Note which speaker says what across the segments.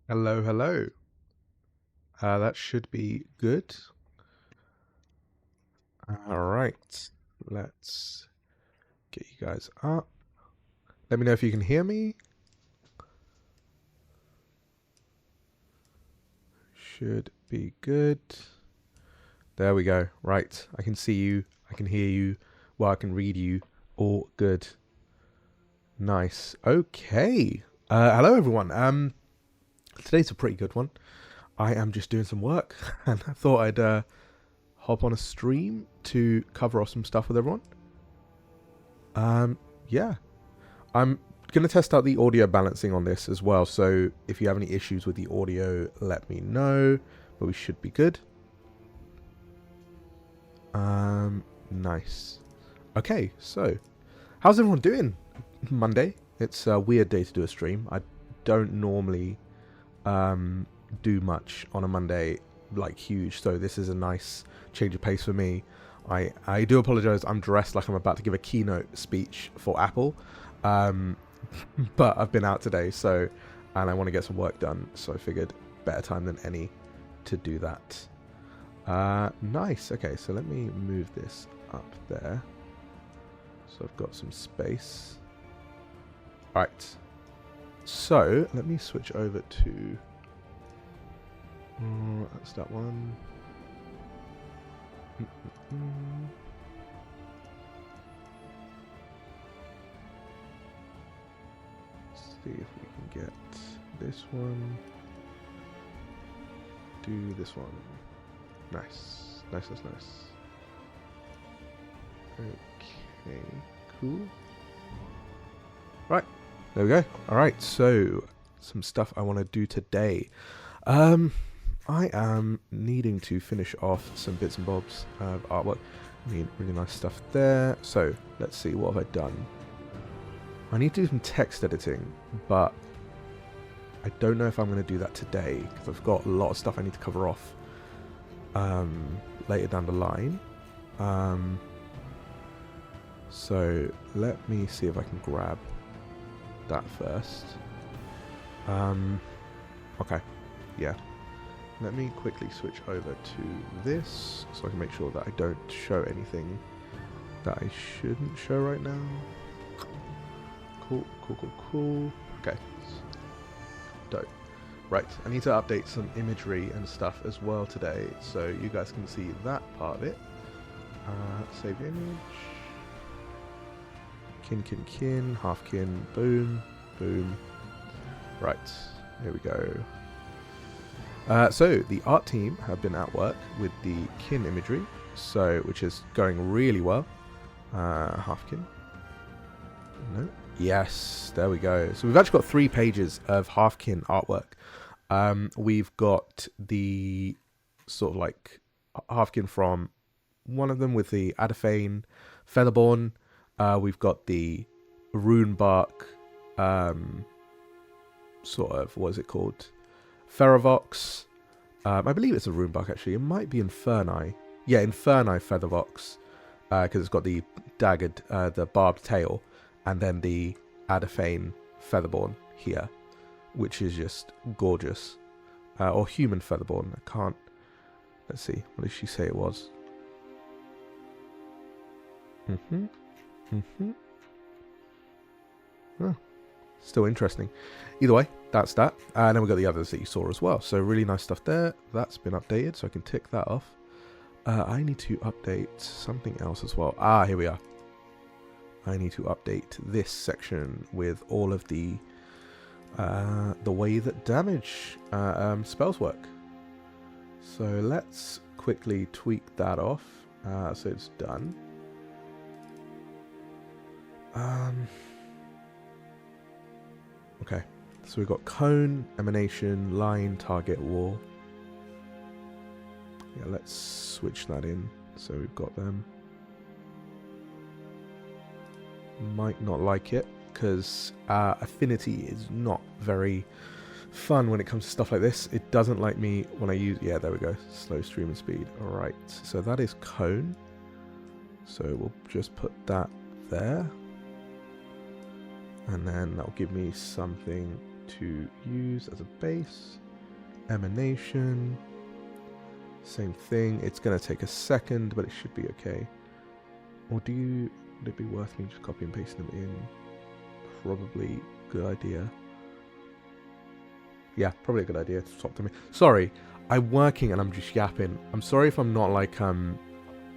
Speaker 1: Hello, hello. That should be good. All right, let's get you guys up. Let me know if you can hear me. Should be good. There we go. Right, I can see you. I can hear you. Well, I can read you. All good. Nice. Okay. Hello, everyone. Today's a pretty good one. I am just doing some work, and I thought I'd hop on a stream to cover off some stuff with everyone. Yeah. I'm going to test out the audio balancing on this as well. So if you have any issues with the audio, let me know. But we should be good. Nice. Okay, so how's everyone doing? Monday. It's a weird day to do a stream. I don't normally do much on a Monday, like huge. So this is a nice change of pace for me. I do apologize. I'm dressed like I'm about to give a keynote speech for Apple. But I've been out today, so, and I want to get some work done, so I figured better time than any to do that. Nice. Okay, so let me move this up there, so I've got some space. All right. So let me switch over to. That's that one. See if we can get this one. Do this one. Nice. Nice. Okay, cool. Right, there we go. Alright, so some stuff I want to do today. I am needing to finish off some bits and bobs of artwork. I mean, really nice stuff there. So, let's see, what have I done? I need to do some text editing, but I don't know if I'm going to do that today, because I've got a lot of stuff I need to cover off later down the line. So let me see if I can grab that first. Okay, yeah. Let me quickly switch over to this, so I can make sure that I don't show anything that I shouldn't show right now. Cool. Okay. Dope. Right, I need to update some imagery and stuff as well today, so you guys can see that part of it. Save image. Kin, half kin, boom. Right, here we go. So the art team have been at work with the kin imagery, so which is going really well. Half kin. No. Yes, there we go. So we've actually got 3 pages of half kin artwork. We've got the sort of like half kin from one of them with the Adafane Featherborn. We've got the Runebark, sort of, what is it called? Ferrovox. I believe it's a Runebark actually. It might be Inferni. Yeah, Inferni Feathervox, because it's got the daggered, the barbed tail, and then the Adafane Featherborn here, which is just gorgeous. Or human Featherborn. I can't. Let's see. What did she say it was? Oh, still interesting. Either way, that's that. And then we've got the others that you saw as well. So really nice stuff there. That's been updated, so I can tick that off. I need to update something else as well. Here we are. I need to update this section with all of the way that damage spells work. So let's quickly tweak that off. So it's done. Okay, so we've got cone, emanation, line, target, wall. Yeah, let's switch that in so we've got them. Might not like it because affinity is not very fun when it comes to stuff like this. It doesn't like me when I use, yeah, there we go, slow streaming speed. Alright, so that is cone. So we'll just put that there. And then that'll give me something to use as a base. Emanation. Same thing. It's going to take a second, but it should be okay. Or would it be worth me just copy and pasting them in? Probably good idea. Yeah, probably a good idea to swap them in. Sorry, I'm working and I'm just yapping. I'm sorry if I'm not like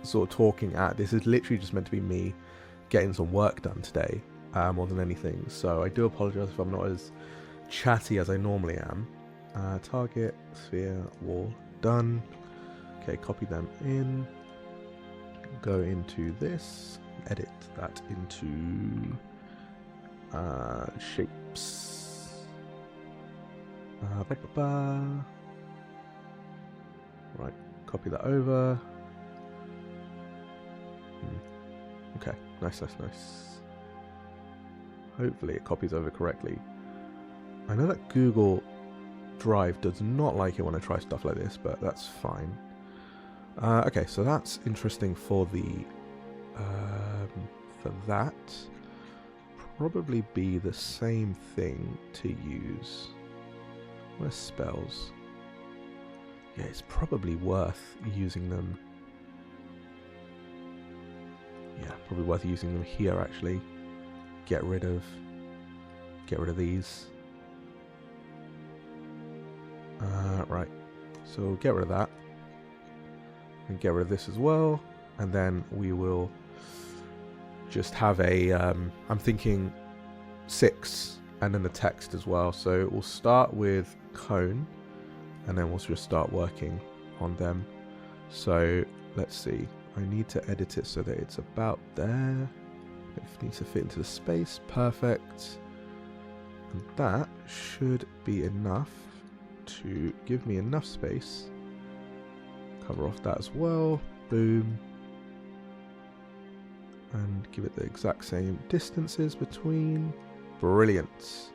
Speaker 1: sort of talking at. This is literally just meant to be me getting some work done today, more than anything. So I do apologize if I'm not as chatty as I normally am. Target, sphere, wall, done. Okay, copy them in. Go into this. Edit that into shapes. Right, copy that over. Okay, nice. Hopefully it copies over correctly. I know that Google Drive does not like it when I try stuff like this, but that's fine. Okay, so that's interesting for the for that. Probably be the same thing to use. Where's spells? Yeah, it's probably worth using them. Yeah, probably worth using them here actually. Get rid of these. Right. So we'll get rid of that. And get rid of this as well. And then we will just have a I'm thinking 6 and then the text as well. So we'll start with cone and then we'll just start working on them. So let's see. I need to edit it so that it's about there. It needs to fit into the space. Perfect. And that should be enough to give me enough space. Cover off that as well. Boom. And give it the exact same distances between. Brilliant.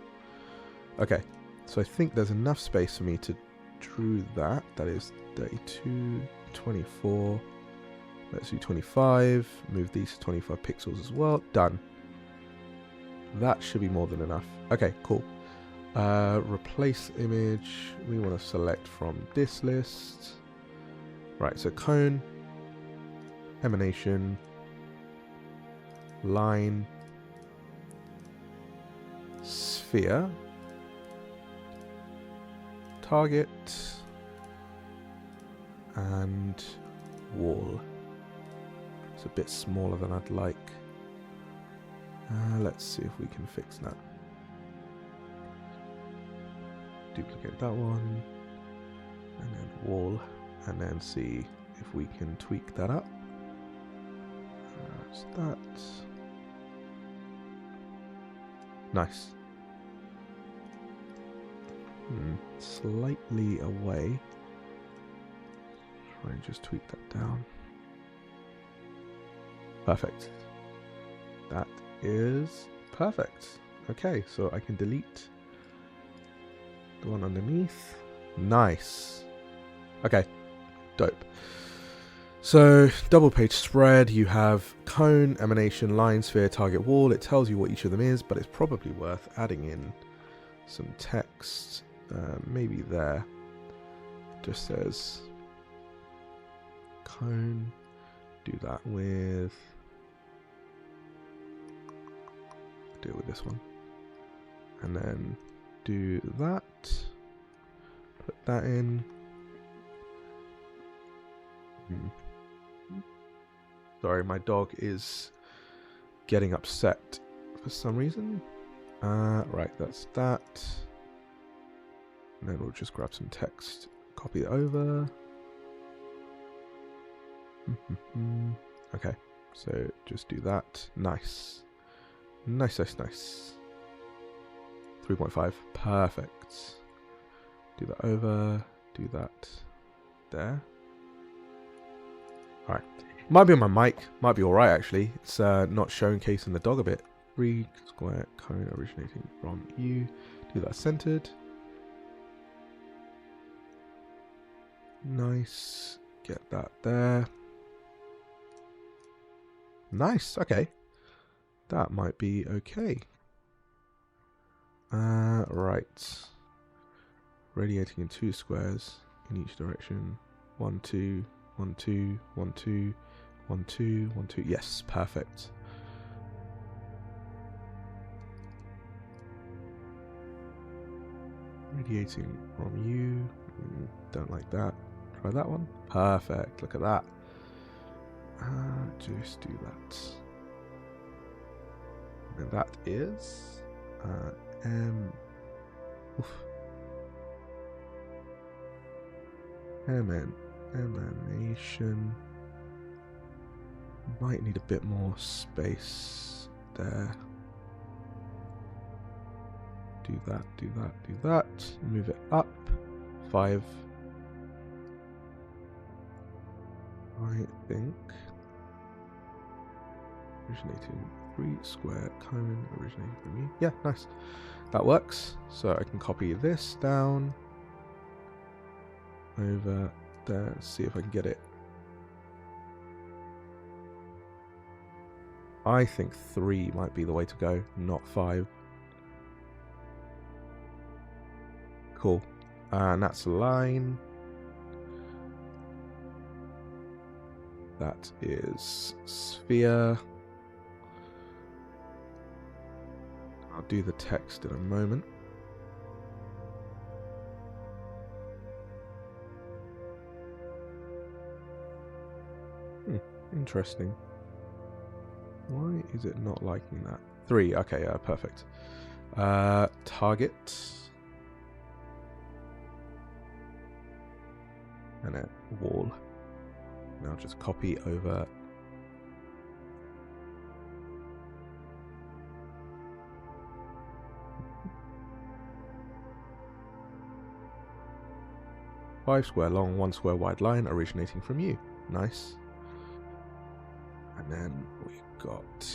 Speaker 1: Okay, so I think there's enough space for me to drew that. That is 32, 24. Let's do 25. Move these to 25 pixels as well. Done. That should be more than enough. Okay, cool. Replace image. We want to select from this list. Right, so cone, emanation, line, sphere, target, and wall. It's a bit smaller than I'd like. Let's see if we can fix that. Duplicate that one, and then wall, and then see if we can tweak that up. That's that. Nice. Slightly away. Try and just tweak that down. Perfect. That is perfect. Okay, so I can delete the one underneath. Nice. Okay, dope. So, double page spread, you have cone, emanation, line, sphere, target, wall. It tells you what each of them is, but it's probably worth adding in some text. Maybe there. Just says cone. Do that with... do it with this one. And then do that. Put that in. Sorry, my dog is getting upset for some reason. Right, that's that. And then we'll just grab some text, copy it over. Okay, so just do that. Nice. Nice. 3.5. Perfect. Do that over. Do that there. Alright. Might be on my mic. Might be alright actually. It's not showcasing the dog a bit. 3 square cone originating from you. Do that centered. Nice. Get that there. Nice. Okay. That might be okay. Right. Radiating in 2 squares in each direction. 1, 2, 1, 2, 1, 2, 1, 2, 1, 2. Yes, perfect. Radiating from you. Don't like that. Try that one. Perfect. Look at that. Just do that. And that is emanation. Might need a bit more space there. Do that, do that, do that. Move it up 5. I think originating 3 square cone originating from you. Yeah, nice. That works. So I can copy this down over there. See if I can get it. I think 3 might be the way to go, not 5. Cool. And that's a line. That is sphere. I'll do the text in a moment. Interesting. Why is it not liking that? 3. Okay, yeah, perfect. Target. And a wall. Now just copy over. Five square long, 1 square wide line originating from you. Nice. And then we got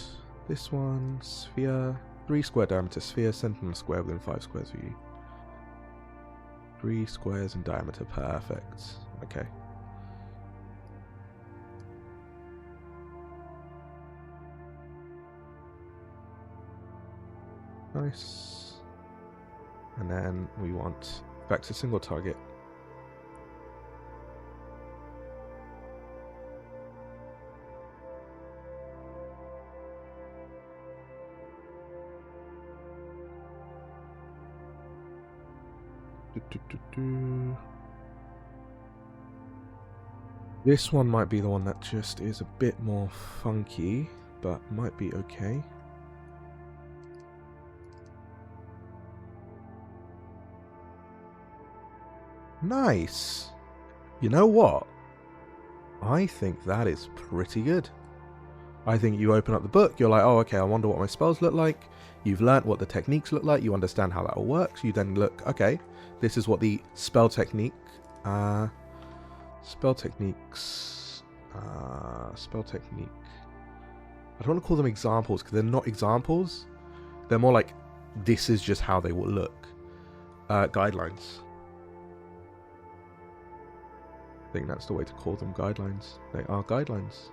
Speaker 1: this one, sphere. 3 square diameter sphere, centered on a square within 5 squares of you. 3 squares in diameter, perfect. Okay. Nice. And then we want back to single target. This one might be the one that just is a bit more funky, but might be okay. Nice! You know what? I think that is pretty good. I think you open up the book, you're like, oh, okay, I wonder what my spells look like. You've learnt what the techniques look like, you understand how that all works. You then look, okay, this is what the spell technique, spell technique. I don't want to call them examples because they're not examples. They're more like, this is just how they will look. Guidelines. I think that's the way to call them, guidelines. They are guidelines.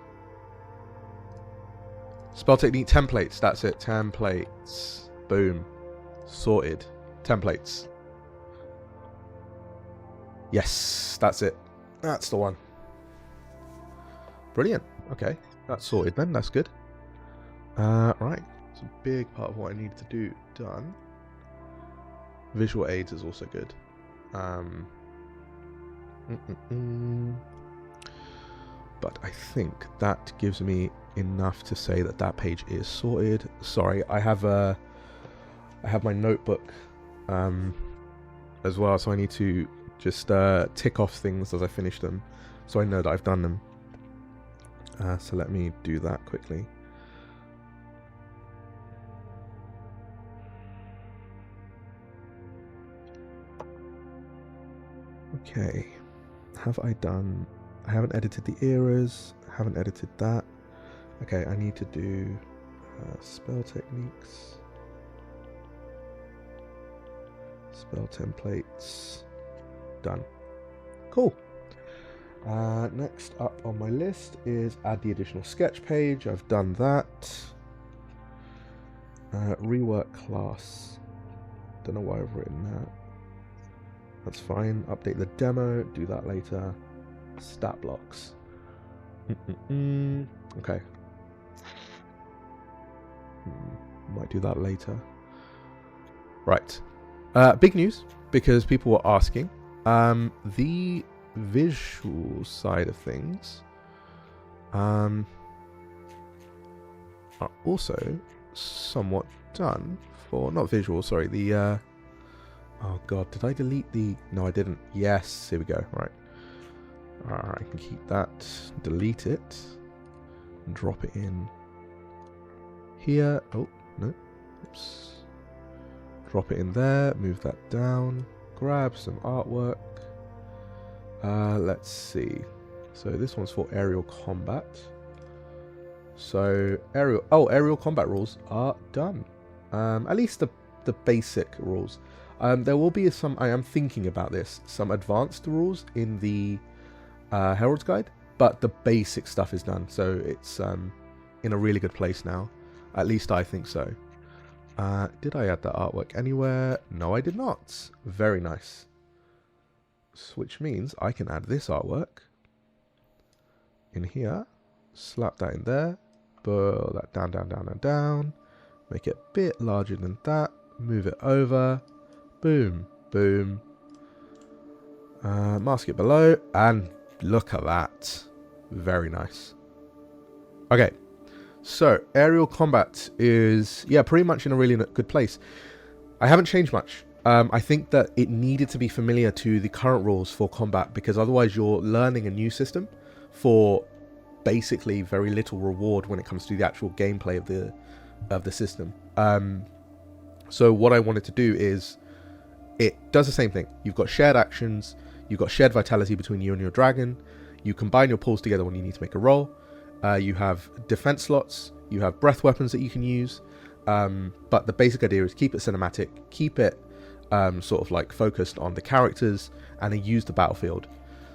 Speaker 1: Spell technique templates, that's it. Templates. Boom. Sorted. Templates. Yes, that's it. That's the one. Brilliant. Okay, that's sorted then, that's good. Right, it's a big part of what I need to do done. Visual aids is also good. But I think that gives me enough to say that that page is sorted. Sorry, I have my notebook as well, so I need to just tick off things as I finish them, so I know that I've done them. So let me do that quickly. Okay, have I done... I haven't edited the eras, haven't edited that. Okay, I need to do spell techniques, spell templates, done. Cool. Next up on my list is add the additional sketch page. I've done that. Rework class. Don't know why I've written that. That's fine. Update the demo. Do that later. Stat blocks. Okay. Might do that later. Right. Big news, because people were asking. The visual side of things are also somewhat done for... Not visual, sorry. The... oh god, did I delete the... No, I didn't. Yes, here we go. Right. I can keep that. Delete it. Drop it in here. Oh, no. Oops. Drop it in there. Move that down. Grab some artwork. Let's see. So this one's for aerial combat. So aerial combat rules are done. At least the basic rules. There will be some, I am thinking about this, some advanced rules in the Herald's Guide, but the basic stuff is done, so it's in a really good place now. At least I think so. Did I add that artwork anywhere? No, I did not. Very nice. Which means I can add this artwork in here, slap that in there, pull that down, down, down, and down, make it a bit larger than that, move it over, boom, boom, mask it below, and look at that. Very nice. Okay, so aerial combat is, yeah, pretty much in a really good place. I haven't changed much. I think that it needed to be familiar to the current rules for combat, because otherwise you're learning a new system for basically very little reward when it comes to the actual gameplay of the system. So what I wanted to do is, it does the same thing. You've got shared actions, you've got shared vitality between you and your dragon, you combine your pulls together when you need to make a roll, you have defense slots, you have breath weapons that you can use, but the basic idea is keep it cinematic, keep it sort of like focused on the characters, and then use the battlefield.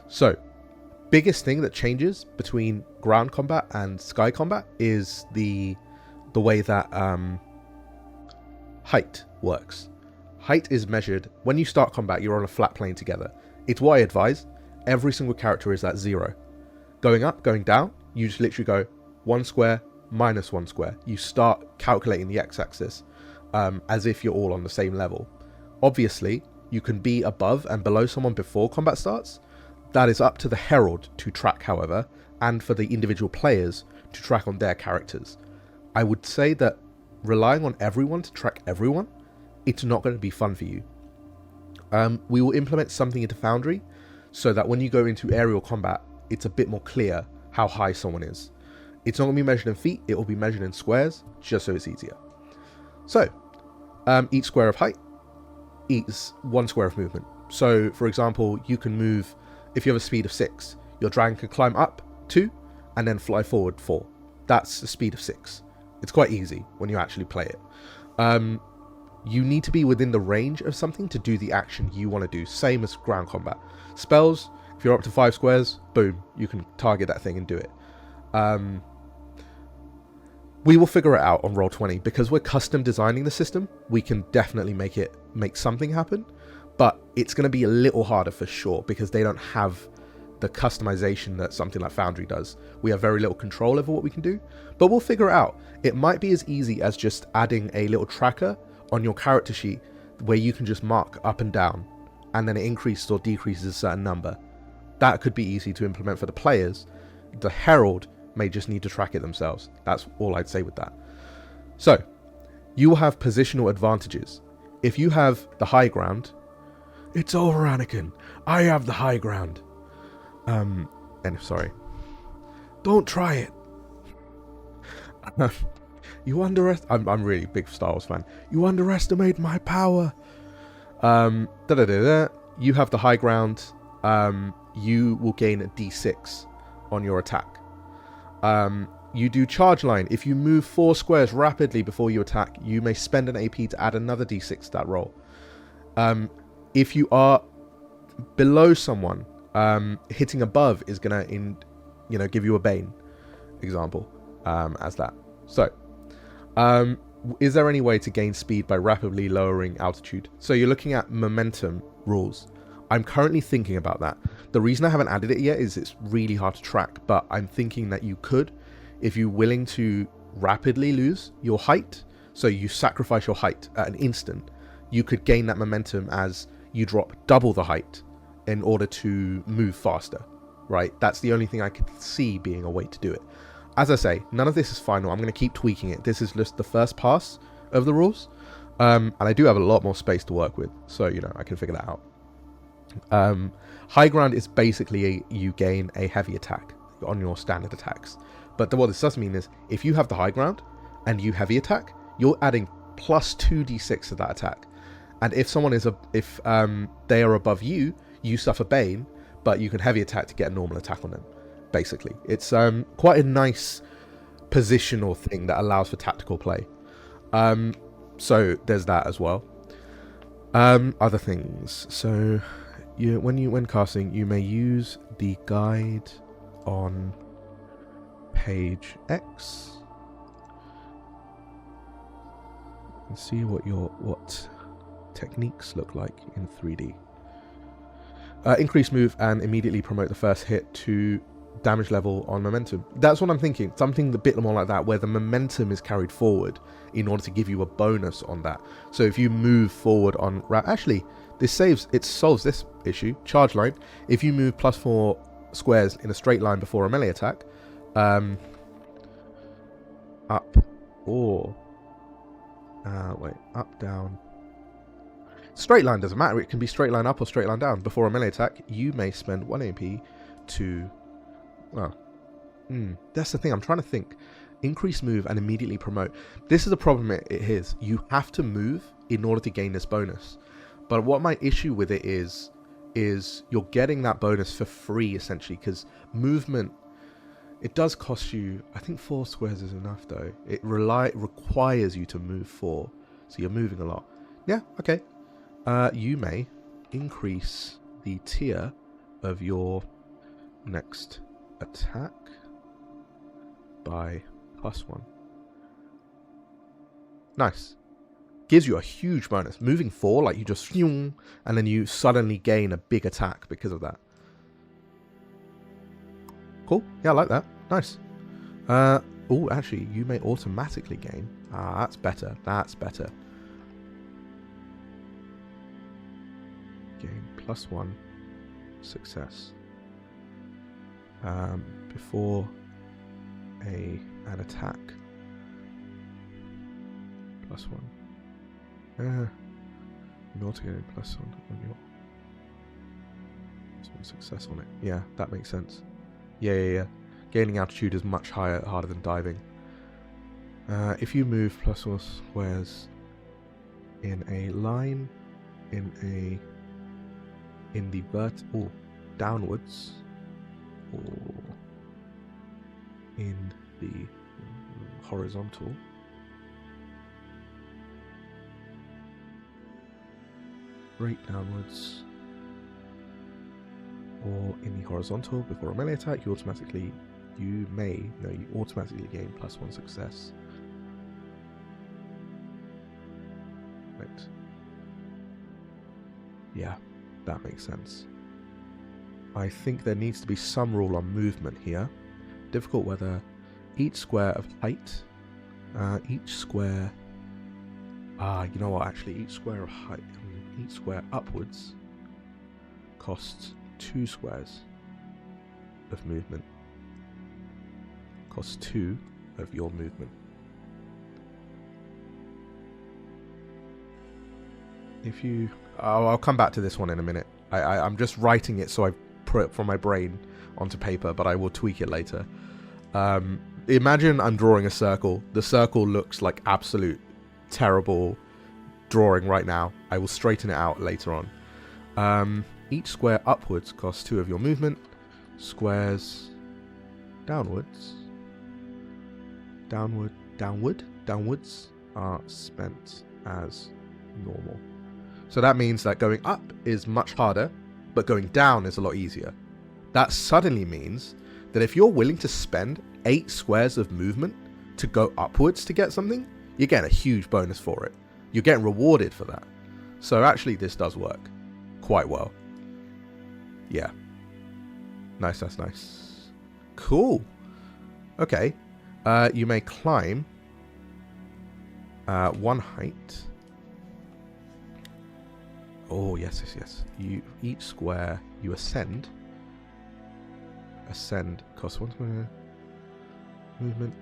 Speaker 1: So biggest thing that changes between ground combat and sky combat is the way that height works. Height is measured when you start combat. You're on a flat plane together. It's what I advise. Every single character is at 0. Going up, going down, you just literally go 1 square minus 1 square. You start calculating the x-axis as if you're all on the same level. Obviously, you can be above and below someone before combat starts. That is up to the Herald to track, however, and for the individual players to track on their characters. I would say that relying on everyone to track everyone, it's not going to be fun for you. We will implement something into Foundry so that when you go into aerial combat, it's a bit more clear how high someone is. It's not going to be measured in feet, it will be measured in squares, just so it's easier. So, each square of height eats 1 square of movement. So, for example, you can move, if you have a speed of 6, your dragon can climb up 2 and then fly forward 4. That's a speed of 6. It's quite easy when you actually play it. You need to be within the range of something to do the action you want to do, same as ground combat. Spells, if you're up to 5 squares, boom, you can target that thing and do it. We will figure it out on Roll20, because we're custom designing the system. We can definitely make something happen, but it's going to be a little harder for sure, because they don't have the customization that something like Foundry does. We have very little control over what we can do, but we'll figure it out. It might be as easy as just adding a little tracker on your character sheet where you can just mark up and down, and then it increases or decreases a certain number. That could be easy to implement for the players. The Herald may just need to track it themselves. That's all I'd say with that. So, you will have positional advantages. If you have the high ground, it's over, Anakin. I have the high ground. And sorry. Don't try it. I'm really big Star Wars fan. You underestimate my power. You have the high ground. You will gain a d6 on your attack. You do charge line. If you move 4 squares rapidly before you attack, you may spend an AP to add another d6 to that roll. If you are below someone, hitting above is gonna give you a bane example as that. So is there any way to gain speed by rapidly lowering altitude? So you're looking at momentum rules. I'm currently thinking about that. The reason I haven't added it yet is it's really hard to track, but I'm thinking that you could, if you're willing to rapidly lose your height, so you sacrifice your height at an instant, you could gain that momentum as you drop double the height in order to move faster, right? That's the only thing I could see being a way to do it. As I say, none of this is final. I'm going to keep tweaking it. This is just the first pass of the rules. And I do have a lot more space to work with, so, you know, I can figure that out. High ground is basically you gain a heavy attack on your standard attacks. But what this does mean is if you have the high ground and you heavy attack, you're adding plus 2d6 to that attack. And if someone is if they are above you, you suffer Bane, but you can heavy attack to get a normal attack on them. Basically, it's quite a nice positional thing that allows for tactical play. So there's that as well. Other things. So when casting, you may use the guide on page X and see what techniques look like in 3D. Increase move and immediately promote the first hit to damage level on momentum. That's what I'm thinking. Something a bit more like that, where the momentum is carried forward in order to give you a bonus on that. So if you move forward on... Actually, it solves this issue. Charge line. If you move +4 squares in a straight line before a melee attack, up or... up, down... Straight line doesn't matter. It can be straight line up or straight line down. Before a melee attack, you may spend 1 AP to... Well, that's the thing. I'm trying to think. Increase move and immediately promote. This is a problem it is. You have to move in order to gain this bonus. But what my issue with it is you're getting that bonus for free, essentially, because movement, it does cost you, I think 4 squares is enough, though. It requires you to move 4. So you're moving a lot. Yeah, okay. You may increase the tier of your next attack by +1. Nice. Gives you a huge bonus. Moving 4, like you just... And then you suddenly gain a big attack because of that. Cool. Yeah, I like that. Nice. Oh, actually, you may automatically gain. That's better. That's better. Gain +1 success. Before an attack. +1. In order to get +1 on your success on it. Yeah, that makes sense. Yeah. Gaining altitude is much harder than diving. If you move +1 squares in a line, in the vertical downwards, or in the horizontal, straight downwards, or in the horizontal before a melee attack, you automatically gain +1 success. Right. Yeah, that makes sense. I think there needs to be some rule on movement here. Difficult whether each square of height, each square... you know what, actually, each square of height, each square upwards costs 2 squares of movement. Costs 2 of your movement. If you... I'll come back to this one in a minute. I'm just writing it so I put it from my brain onto paper, but I will tweak it later. Imagine I'm drawing a circle. The circle looks like absolute terrible drawing right now. I will straighten it out later on. Each square upwards costs 2 of your movement. Squares downwards are spent as normal. So that means that going up is much harder, but going down is a lot easier. That suddenly means that if you're willing to spend 8 squares of movement to go upwards to get something, you're getting a huge bonus for it. You're getting rewarded for that. So actually this does work quite well. Yeah. Nice, that's nice. Cool. Okay. You may climb 1 height. Oh, yes, yes, yes. Each square you ascend. Ascend costs 1 square. Movement.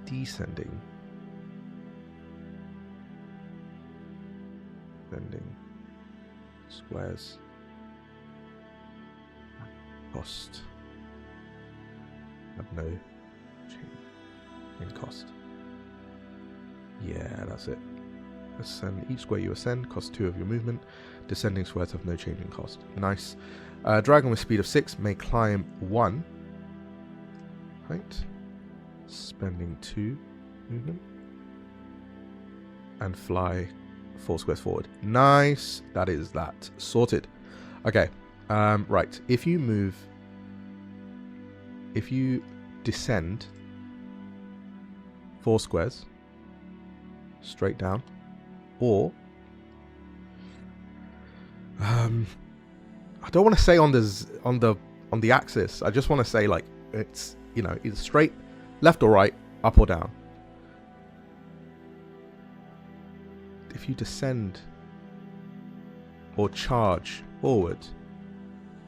Speaker 1: Descending. Ascending. Squares. Cost. Have no change in cost. Yeah, that's it. Ascend. Each square you ascend costs 2 of your movement. Descending squares have no change in cost. Nice. Dragon with speed of 6 may climb 1 height, spending 2 movement, and fly 4 squares forward. Nice. That is that. Sorted. Okay. Right. If you descend 4 squares straight down, or I don't want to say on the axis. I just want to say like it's, you know, either straight, left or right, up or down. If you descend or charge forward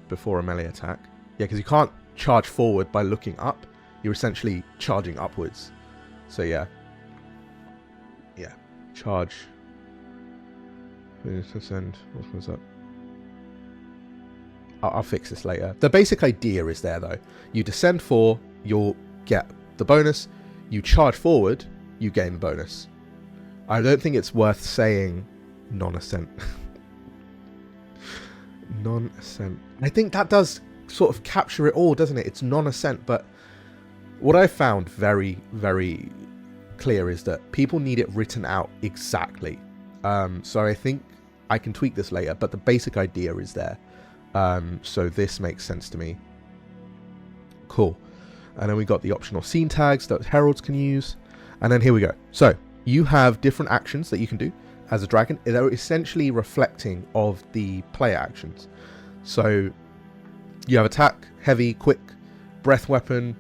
Speaker 1: before a melee attack, yeah, because you can't charge forward by looking up. You're essentially charging upwards. So yeah. Yeah. Charge. Descend. What was that? I'll fix this later. The basic idea is there though. You descend 4, you'll get the bonus. You charge forward, you gain the bonus. I don't think it's worth saying non-ascent. Non-ascent. I think that does sort of capture it all, doesn't it? It's non-ascent, but what I found very, very clear is that people need it written out exactly. So I think I can tweak this later, but the basic idea is there. So this makes sense to me. Cool. And then we got the optional scene tags that heralds can use. And then here we go. So you have different actions that you can do as a dragon. They're essentially reflecting of the player actions. So you have attack, heavy, quick, breath weapon.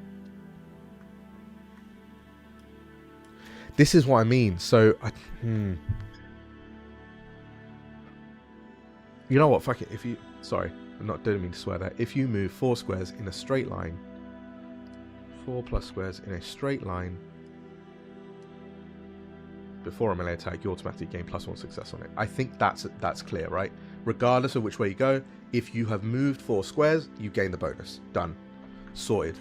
Speaker 1: This is what I mean. So, you know what? Fuck it. If you, sorry, didn't mean to swear there. If you move 4 squares in a straight line, 4 plus squares in a straight line before a melee attack, you automatically gain +1 success on it. I think that's clear, right? Regardless of which way you go, if you have moved 4 squares, you gain the bonus. Done. Sorted.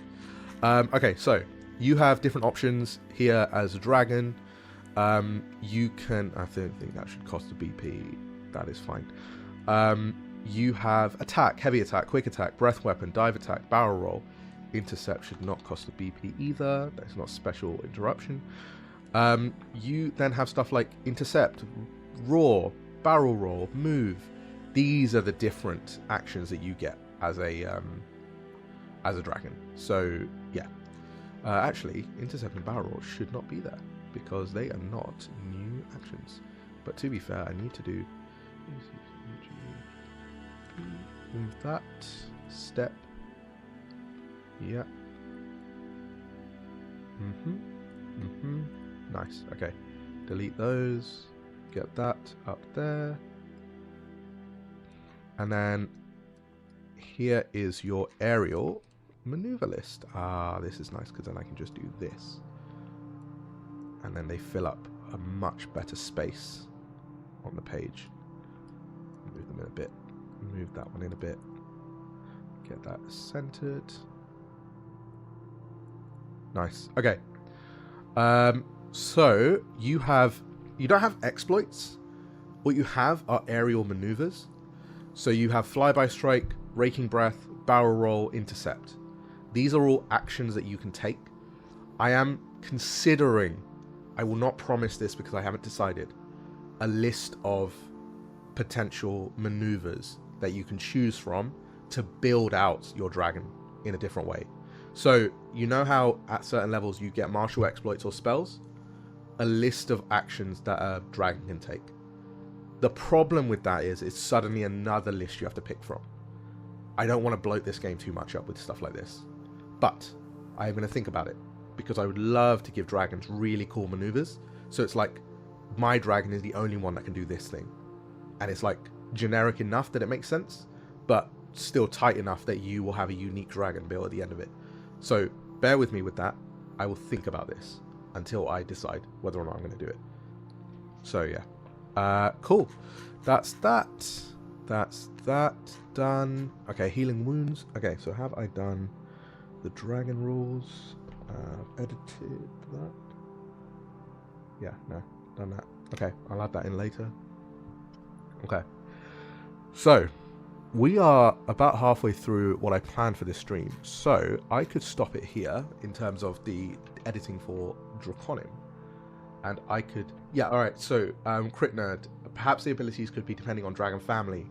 Speaker 1: Okay, so you have different options here as a dragon. You can, I don't think that should cost a BP. That is fine. You have attack, heavy attack, quick attack, breath weapon, dive attack, barrel roll. Intercept should not cost a BP either. That's not special interruption. You then have stuff like intercept, roar, barrel roll, move. These are the different actions that you get as a dragon. So yeah, actually, intercept and barrel roll should not be there because they are not new actions. But to be fair, I need to do move that step. Yeah. Nice. Okay. Delete those. Get that up there. And then here is your aerial maneuver list. Ah, this is nice because then I can just do this. And then they fill up a much better space on the page. Move them in a bit. Move that one in a bit. Get that centered. Nice. Okay. So you don't have exploits. What you have are aerial maneuvers. So you have flyby strike, raking breath, barrel roll, intercept. These are all actions that you can take. I am considering, I will not promise this because I haven't decided, a list of potential maneuvers that you can choose from to build out your dragon in a different way. So you know how at certain levels you get martial exploits or spells? a list of actions that a dragon can take. The problem with that is it's suddenly another list you have to pick from. I don't want to bloat this game too much up with stuff like this, but I'm going to think about it, because I would love to give dragons really cool maneuvers. So it's like, my dragon is the only one that can do this thing. And it's like generic enough that it makes sense, but still tight enough that you will have a unique dragon built at the end of it. So bear with me with that. I will think about this until I decide whether or not I'm going to do it. So yeah. Cool. That's that. That's that done. Okay, healing wounds. Okay, so have I done the dragon rules? Edited that. Yeah, no, done that. Okay, I'll add that in later. Okay, so we are about halfway through what I planned for this stream, so I could stop it here in terms of the editing for Draconim, and I could, yeah, all right. So Crit Nerd, perhaps the abilities could be depending on Dragon Family.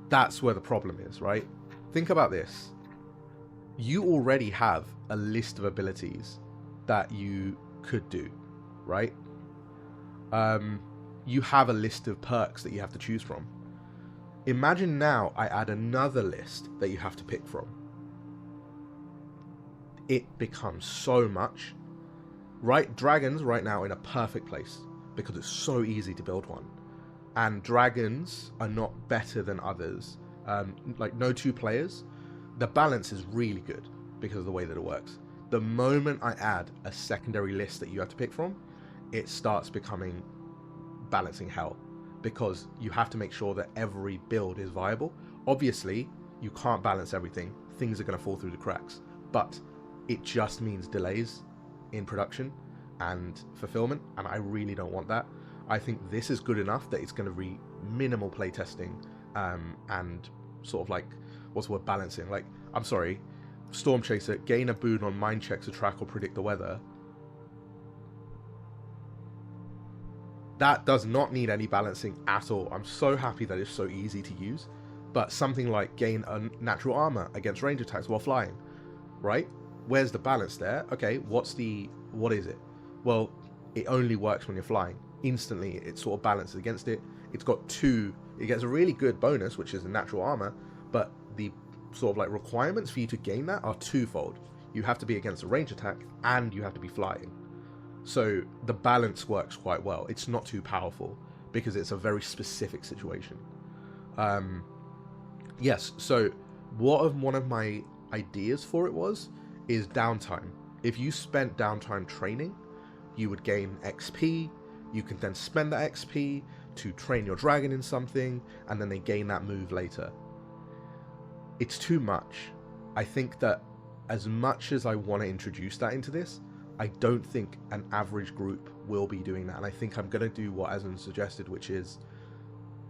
Speaker 1: That's where the problem is, right? Think about this. You already have a list of abilities that you could do, right? You have a list of perks that you have to choose from. Imagine now I add another list that you have to pick from. It becomes so much. Right, dragons right now are in a perfect place because it's so easy to build one. And dragons are not better than others. Like no two players, the balance is really good because of the way that it works. The moment I add a secondary list that you have to pick from, it starts becoming balancing hell, because you have to make sure that every build is viable. Obviously, you can't balance everything. Things are going to fall through the cracks, but it just means delays in production and fulfillment, and I really don't want that. I think this is good enough that it's going to be minimal playtesting and sort of like, what's the word, balancing. Like, I'm sorry, Storm Chaser, gain a boon on mind checks to track or predict the weather. That does not need any balancing at all. I'm so happy that it's so easy to use. But something like gain a natural armor against range attacks while flying, right? Where's the balance there? Okay, what is it? Well, it only works when you're flying. Instantly, it sort of balances against it. It's got it gets a really good bonus, which is a natural armor, but the sort of like requirements for you to gain that are twofold. You have to be against a range attack and you have to be flying. So the balance works quite well. It's not too powerful because it's a very specific situation. Yes, so one of my ideas for it is downtime. If you spent downtime training, you would gain XP. You can then spend that XP to train your dragon in something, and then they gain that move later. It's too much. I think that as much as I want to introduce that into this, I don't think an average group will be doing that, and I think I'm going to do what Aslan suggested, which is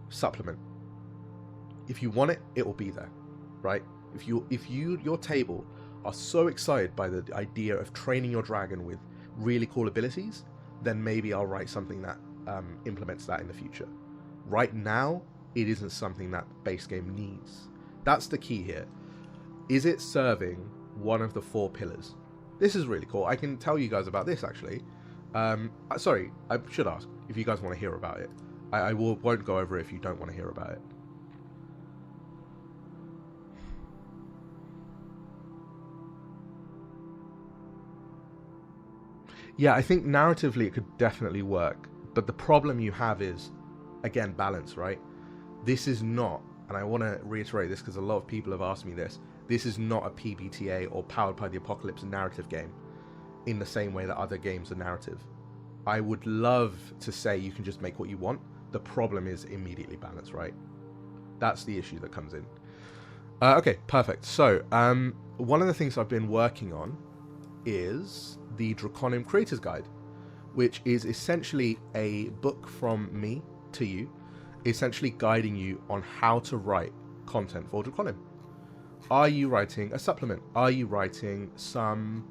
Speaker 1: supplement. If you want it, it will be there, right? If your table are so excited by the idea of training your dragon with really cool abilities, then maybe I'll write something that implements that in the future. Right now, it isn't something that base game needs. That's the key here. Is it serving one of the 4 pillars? This is really cool. I can tell you guys about this, actually. Sorry, I should ask if you guys want to hear about it. I won't go over it if you don't want to hear about it. Yeah, I think narratively it could definitely work. But the problem you have is, again, balance, right? This is not, and I want to reiterate this because a lot of people have asked me this, this is not a PBTA or Powered by the Apocalypse narrative game in the same way that other games are narrative. I would love to say you can just make what you want. The problem is immediately balance, right? That's the issue that comes in. Okay, perfect. So, one of the things I've been working on is the Draconim Creator's Guide, which is essentially a book from me to you, essentially guiding you on how to write content for Draconim. Are you writing a supplement? Are you writing some,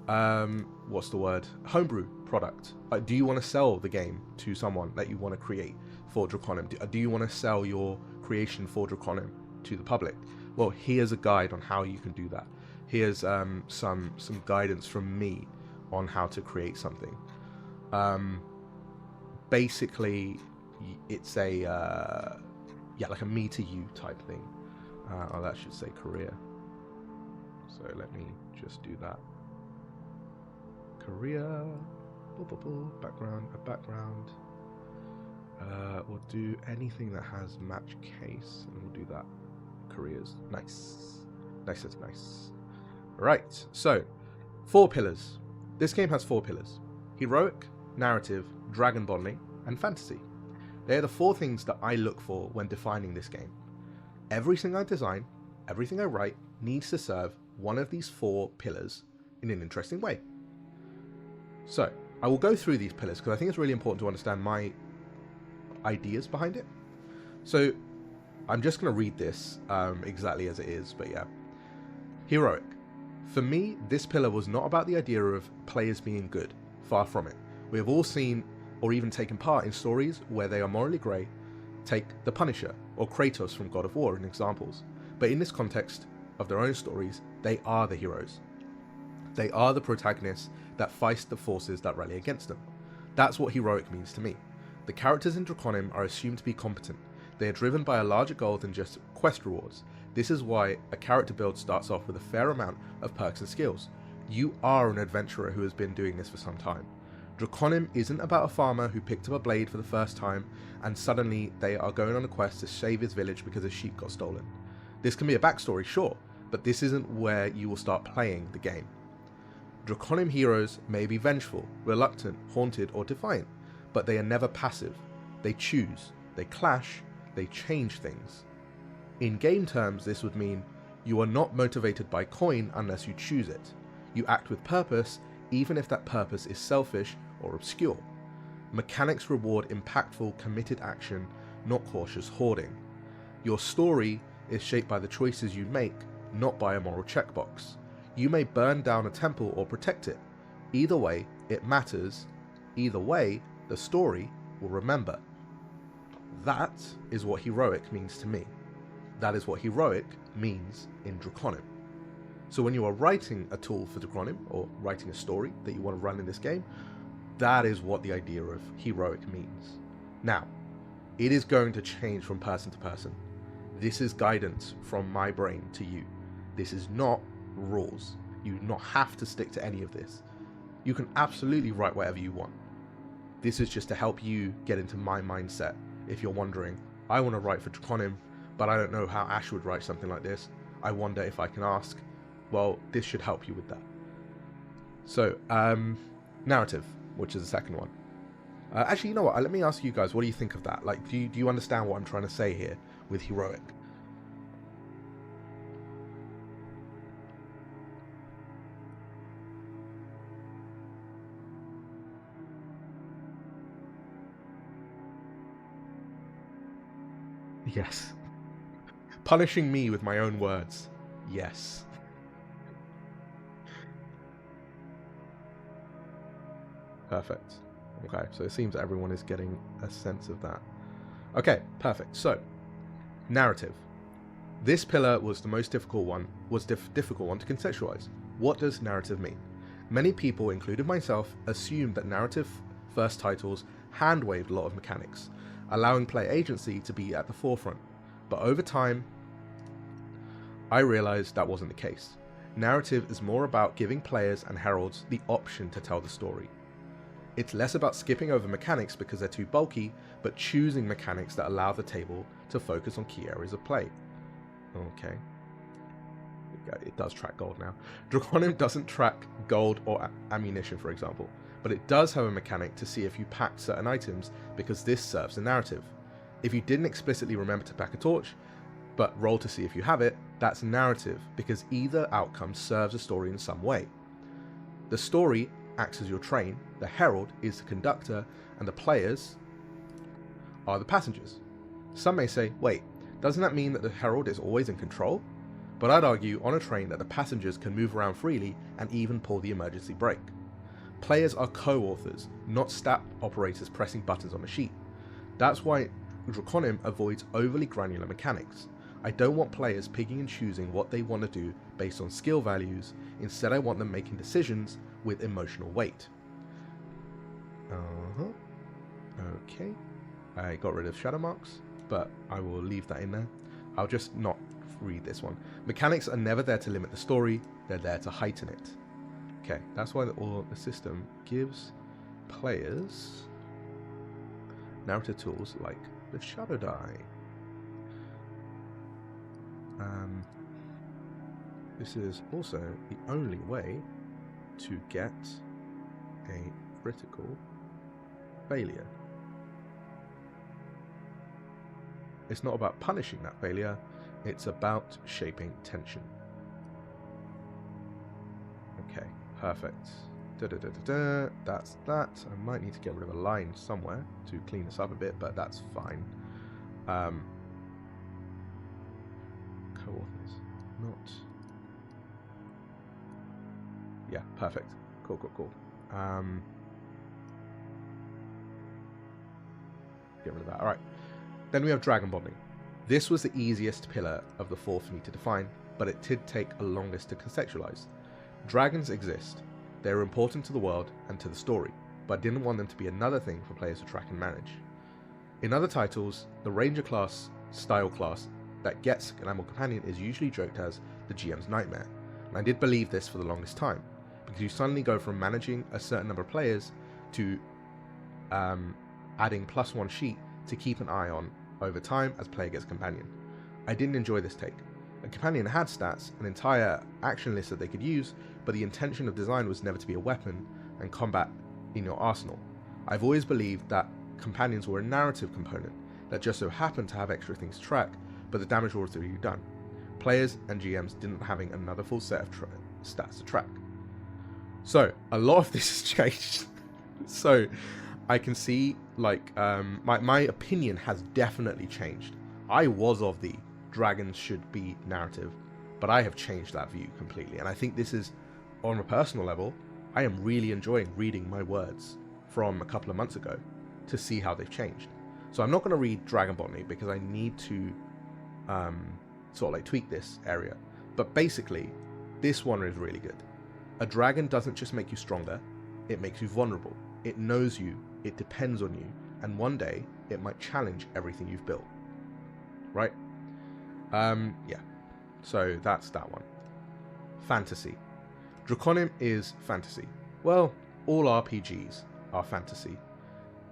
Speaker 1: homebrew product? Do you want to sell the game to someone that you want to create for Draconim? Do you want to sell your creation for Draconim to the public? Well, here's a guide on how you can do that. Here's some guidance from me on how to create something. Basically, it's a like a me to you type thing. Oh, that should say career. So let me just do that. Career, background. We'll do anything that has match case, and we'll do that. Careers, nice. Right, so 4 pillars. This game has 4 pillars: heroic, narrative, dragon bonding, and fantasy. They are the 4 things that I look for when defining this game. Everything I design, everything I write, needs to serve one of these 4 pillars in an interesting way. So, I will go through these pillars because I think it's really important to understand my ideas behind it. So, I'm just going to read this exactly as it is, but yeah. Heroic. For me, this pillar was not about the idea of players being good. Far from it. We have all seen or even taken part in stories where they are morally grey. Take The Punisher or Kratos from God of War as examples. But in this context of their own stories, they are the heroes. They are the protagonists that face the forces that rally against them. That's what heroic means to me. The characters in Draconim are assumed to be competent. They are driven by a larger goal than just quest rewards. This is why a character build starts off with a fair amount of perks and skills. You are an adventurer who has been doing this for some time. Draconim isn't about a farmer who picked up a blade for the first time and suddenly they are going on a quest to save his village because his sheep got stolen. This can be a backstory, sure, but this isn't where you will start playing the game. Draconim heroes may be vengeful, reluctant, haunted, or defiant, but they are never passive. They choose, they clash, they change things. In game terms, this would mean you are not motivated by coin unless you choose it. You act with purpose, even if that purpose is selfish or obscure. Mechanics reward impactful, committed action, not cautious hoarding. Your story is shaped by the choices you make, not by a moral checkbox. You may burn down a temple or protect it. Either way, it matters. Either way, the story will remember. That is what heroic means to me. That is what heroic means in Draconim. So when you are writing a tool for Draconim, or writing a story that you want to run in this game, that is what the idea of heroic means. Now, it is going to change from person to person. This is guidance from my brain to you. This is not rules. You do not have to stick to any of this. You can absolutely write whatever you want. This is just to help you get into my mindset. If you're wondering, I want to write for Draconim, but I don't know how Ash would write something like this. I wonder if I can ask. Well, this should help you with that. So, narrative, which is the second one. Actually, you know what? Let me ask you guys, what do you think of that? Like, do you understand what I'm trying to say here with heroic? Yes. Punishing me with my own words. Yes. Perfect. Okay, so it seems everyone is getting a sense of that. Okay, perfect. So, narrative. This pillar was the most difficult one, difficult one to conceptualize. What does narrative mean? Many people, including myself, assumed that narrative first titles hand-waved a lot of mechanics, allowing player agency to be at the forefront. But over time, I realized that wasn't the case. Narrative is more about giving players and heralds the option to tell the story. It's less about skipping over mechanics because they're too bulky, but choosing mechanics that allow the table to focus on key areas of play. Okay. It does track gold now. Draconim doesn't track gold or ammunition, for example, but it does have a mechanic to see if you packed certain items because this serves the narrative. If you didn't explicitly remember to pack a torch, but roll to see if you have it, that's narrative because either outcome serves a story in some way. The story acts as your train, the herald is the conductor, and the players are the passengers. Some may say, wait, doesn't that mean that the herald is always in control? But I'd argue on a train that the passengers can move around freely and even pull the emergency brake. Players are co-authors, not stat operators pressing buttons on a sheet. That's why Draconim avoids overly granular mechanics. I don't want players picking and choosing what they want to do based on skill values. Instead, I want them making decisions with emotional weight. Okay. I got rid of shadow marks, but I will leave that in there. I'll just not read this one. Mechanics are never there to limit the story, they're there to heighten it. Okay, that's why the system gives players narrative tools like the shadow die. This is also the only way to get a critical failure. It's not about punishing that failure, it's about shaping tension. Okay, perfect. That's that. I might need to get rid of a line somewhere to clean this up a bit, but that's fine. Co-authors, not... Yeah, perfect. Cool. Get rid of that. Alright. Then we have dragon bonding. This was the easiest pillar of the four for me to define, but it did take the longest to conceptualize. Dragons exist. They are important to the world and to the story, but I didn't want them to be another thing for players to track and manage. In other titles, the ranger class, style class, that gets an animal companion is usually joked as the GM's nightmare, and I did believe this for the longest time, because you suddenly go from managing a certain number of players to adding +1 sheet to keep an eye on over time as player gets a companion. I didn't enjoy this take. A companion had stats, an entire action list that they could use, but the intention of design was never to be a weapon and combat in your arsenal. I've always believed that companions were a narrative component that just so happened to have extra things to track, but the damage was already done. Players and GMs didn't having another full set of stats to track. So, a lot of this has changed. So, I can see, like, my opinion has definitely changed. I was of the dragons should be narrative, but I have changed that view completely. And I think this is, on a personal level, I am really enjoying reading my words from a couple of months ago to see how they've changed. So I'm not going to read dragon botany because I need to sort of like tweak this area. But basically, this one is really good. A dragon doesn't just make you stronger, it makes you vulnerable. It knows you, it depends on you, and one day it might challenge everything you've built. Right? Yeah. So that's that one. Fantasy. Draconim is fantasy. Well, all RPGs are fantasy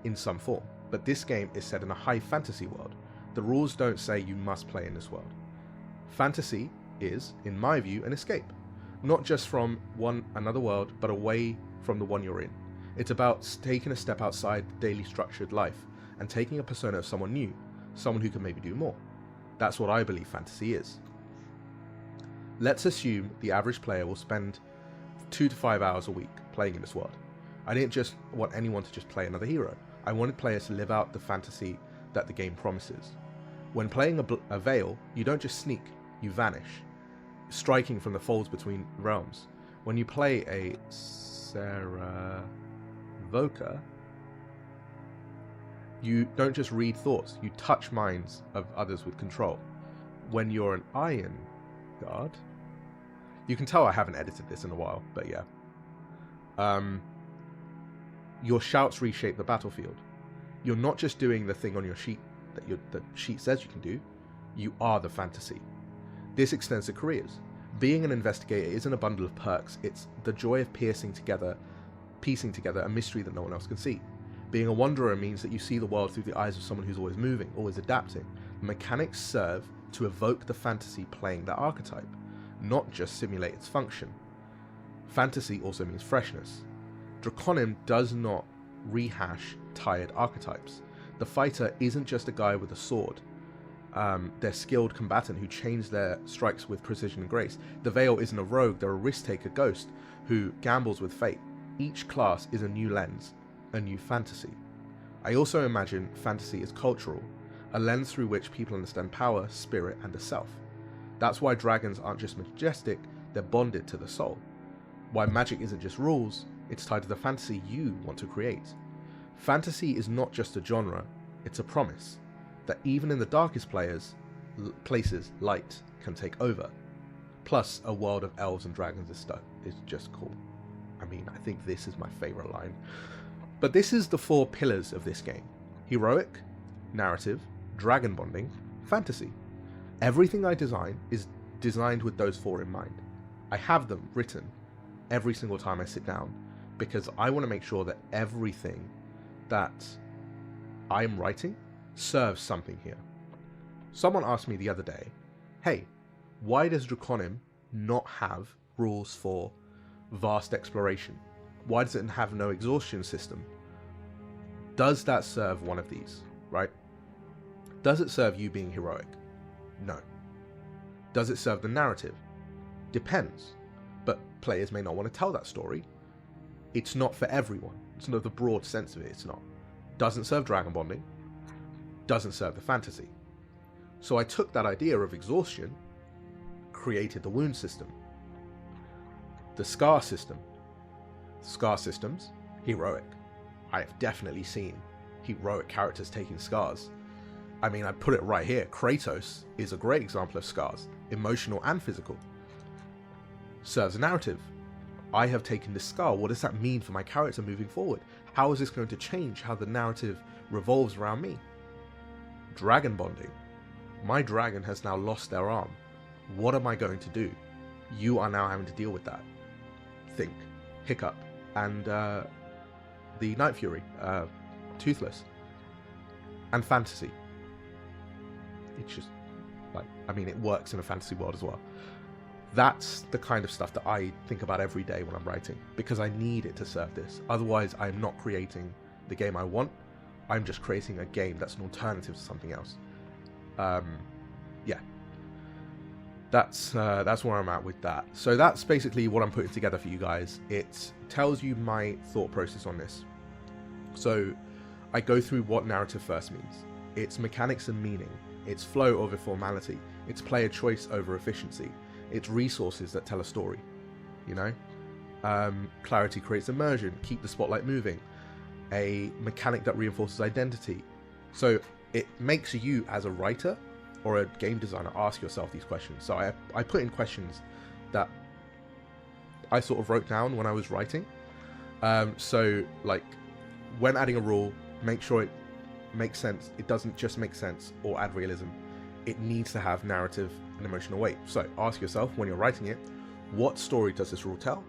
Speaker 1: in some form, but this game is set in a high fantasy world. The rules don't say you must play in this world. Fantasy is, in my view, an escape. Not just from another world, but away from the one you're in. It's about taking a step outside daily structured life and taking a persona of someone new, someone who can maybe do more. That's what I believe fantasy is. Let's assume the average player will spend 2 to 5 hours a week playing in this world. I didn't just want anyone to just play another hero. I wanted players to live out the fantasy that the game promises. When playing a Veil, you don't just sneak, you vanish, striking from the folds between realms. When you play a Voka, you don't just read thoughts, you touch minds of others with control. When you're an Iron Guard, you can tell I haven't edited this in a while, but yeah. Your shouts reshape the battlefield. You're not just doing the thing on your sheet that the sheet says you can do, you are the fantasy. This extends to careers. Being an investigator isn't a bundle of perks, it's the joy of piecing together a mystery that no one else can see. Being a wanderer means that you see the world through the eyes of someone who's always moving, always adapting. The mechanics serve to evoke the fantasy playing that archetype, not just simulate its function. Fantasy also means freshness. Draconim does not rehash tired archetypes. The fighter isn't just a guy with a sword. They're skilled combatant who chains their strikes with precision and grace. The Veil isn't a rogue, they're a risk-taker ghost who gambles with fate. Each class is a new lens, a new fantasy. I also imagine fantasy is cultural, a lens through which people understand power, spirit, and the self. That's why dragons aren't just majestic, they're bonded to the soul. Why magic isn't just rules, it's tied to the fantasy you want to create. Fantasy is not just a genre, it's a promise that even in the darkest places, light can take over. Plus, a world of elves and dragons is just cool. I mean, I think this is my favourite line. But this is the 4 pillars of this game: heroic, narrative, dragon bonding, fantasy. Everything I design is designed with those 4 in mind. I have them written every single time I sit down, because I want to make sure that everything that I'm writing serves something here. Someone asked me the other day, hey, why does Draconim not have rules for vast exploration? Why does it have no exhaustion system? Does that serve one of these, right? Does it serve you being heroic? No. Does it serve the narrative? Depends. But players may not want to tell that story. It's not for everyone. It's not the broad sense of it, it's not. Doesn't serve dragon bonding. Doesn't serve the fantasy. So I took that idea of exhaustion, created the wound system. The scar system. Scar systems, heroic. I have definitely seen heroic characters taking scars. I mean, I put it right here. Kratos is a great example of scars, emotional and physical. Serves a narrative. I have taken this scar. What does that mean for my character moving forward? How is this going to change how the narrative revolves around me? Dragon bonding. My dragon has now lost their arm. What am I going to do? You are now having to deal with that. Think. Hiccup. And the Night Fury. Toothless. And fantasy. It's just, like, I mean, it works in a fantasy world as well. That's the kind of stuff that I think about every day when I'm writing, because I need it to serve this. Otherwise, I'm not creating the game I want. I'm just creating a game that's an alternative to something else. Yeah. That's where I'm at with that. So that's basically what I'm putting together for you guys. It tells you my thought process on this. So I go through what narrative first means. It's mechanics and meaning. It's flow over formality. It's player choice over efficiency. It's resources that tell a story, you know? Clarity creates immersion. Keep the spotlight moving. A mechanic that reinforces identity. So it makes you, as a writer or a game designer, ask yourself these questions. So I put in questions that I sort of wrote down when I was writing. So, like, when adding a rule, make sure it makes sense. It doesn't just make sense or add realism. It needs to have narrative and emotional weight. So ask yourself when you're writing it, what story does this rule tell?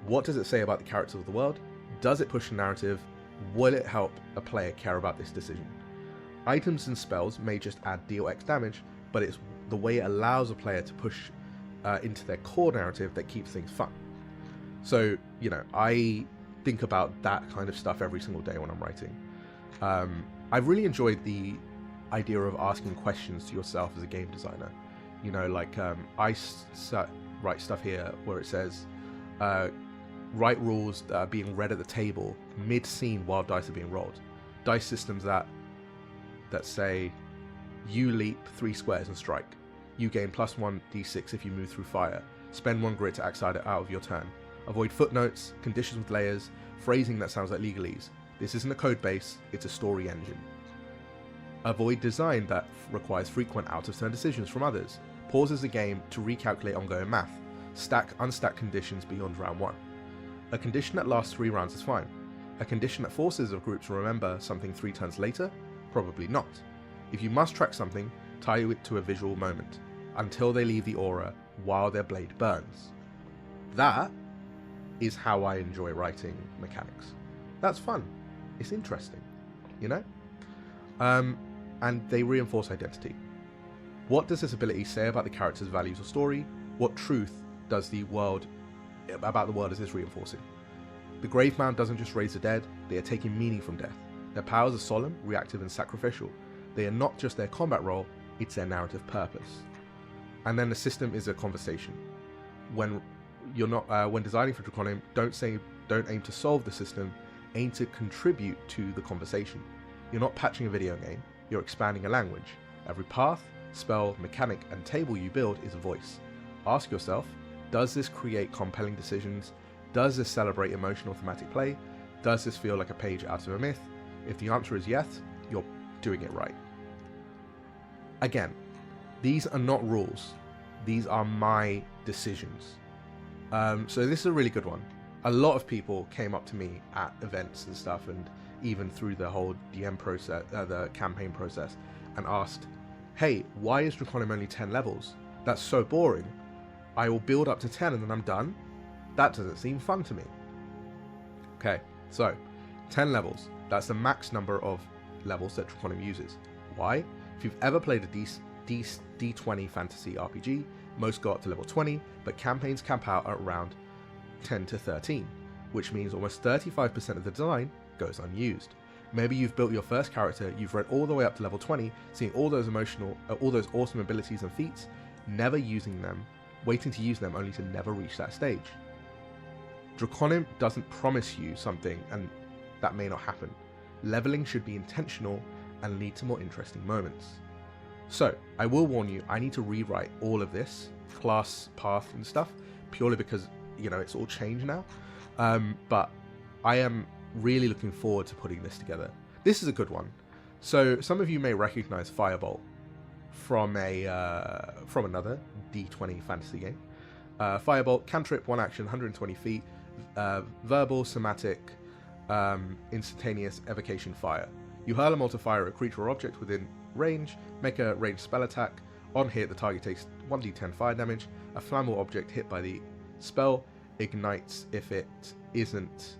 Speaker 1: What does it say about the characters of the world? Does it push a narrative? Will it help a player care about this decision? Items and spells may just add deal X damage, but it's the way it allows a player to push into their core narrative that keeps things fun. So, you know, I think about that kind of stuff every single day when I'm writing. I've really enjoyed the idea of asking questions to yourself as a game designer. You know, like I write stuff here where it says, write rules that are being read at the table mid-scene while dice are being rolled. Dice systems that say, you leap 3 squares and strike. You gain +1 d6 if you move through fire. Spend 1 grit to exile it out of your turn. Avoid footnotes, conditions with layers, phrasing that sounds like legalese. This isn't a code base, it's a story engine. Avoid design that requires frequent out-of-turn decisions from others. Pauses the game to recalculate ongoing math. Stack unstack conditions beyond round 1. A condition that lasts 3 rounds is fine. A condition that forces a group to remember something 3 turns later? Probably not. If you must track something, tie it to a visual moment, until they leave the aura while their blade burns. That is how I enjoy writing mechanics. That's fun. It's interesting, you know? And they reinforce identity. What does this ability say about the character's values or story? What truth does the world about the world is this reinforcing? The Grave Mound doesn't just raise the dead, they are taking meaning from death. Their powers are solemn, reactive and sacrificial. They are not just their combat role, it's their narrative purpose. And then the system is a conversation. When you're not when designing for Draconim, don't aim to solve the system, aim to contribute to the conversation. You're not patching a video game, you're expanding a language. Every path, spell, mechanic and table you build is a voice. Ask yourself, does this create compelling decisions? Does this celebrate emotional thematic play? Does this feel like a page out of a myth? If the answer is yes, you're doing it right. Again, these are not rules. These are my decisions. So this is a really good one. A lot of people came up to me at events and stuff, and even through the whole DM process, the campaign process, and asked, hey, why is Draconim only 10 levels? That's so boring. I will build up to 10 and then I'm done. That doesn't seem fun to me. Okay, so 10 levels. That's the max number of levels that Draconim uses. Why? If you've ever played a D20 fantasy RPG, most go up to level 20, but campaigns cap out at around 10 to 13, which means almost 35% of the design goes unused. Maybe you've built your first character, you've read all the way up to level 20, seeing all those awesome abilities and feats, never using them, waiting to use them only to never reach that stage. Draconim doesn't promise you something and that may not happen. Leveling should be intentional and lead to more interesting moments. So, I will warn you, I need to rewrite all of this, class, path and stuff, purely because, you know, it's all changed now. But I am really looking forward to putting this together. This is a good one. So, some of you may recognize Firebolt from another D20 fantasy game. Firebolt, cantrip, one action, 120 feet, verbal, somatic, instantaneous evocation fire. You hurl a multiplier at a creature or object within range, make a ranged spell attack. On hit, the target takes 1d10 fire damage. A flammable object hit by the spell ignites if it isn't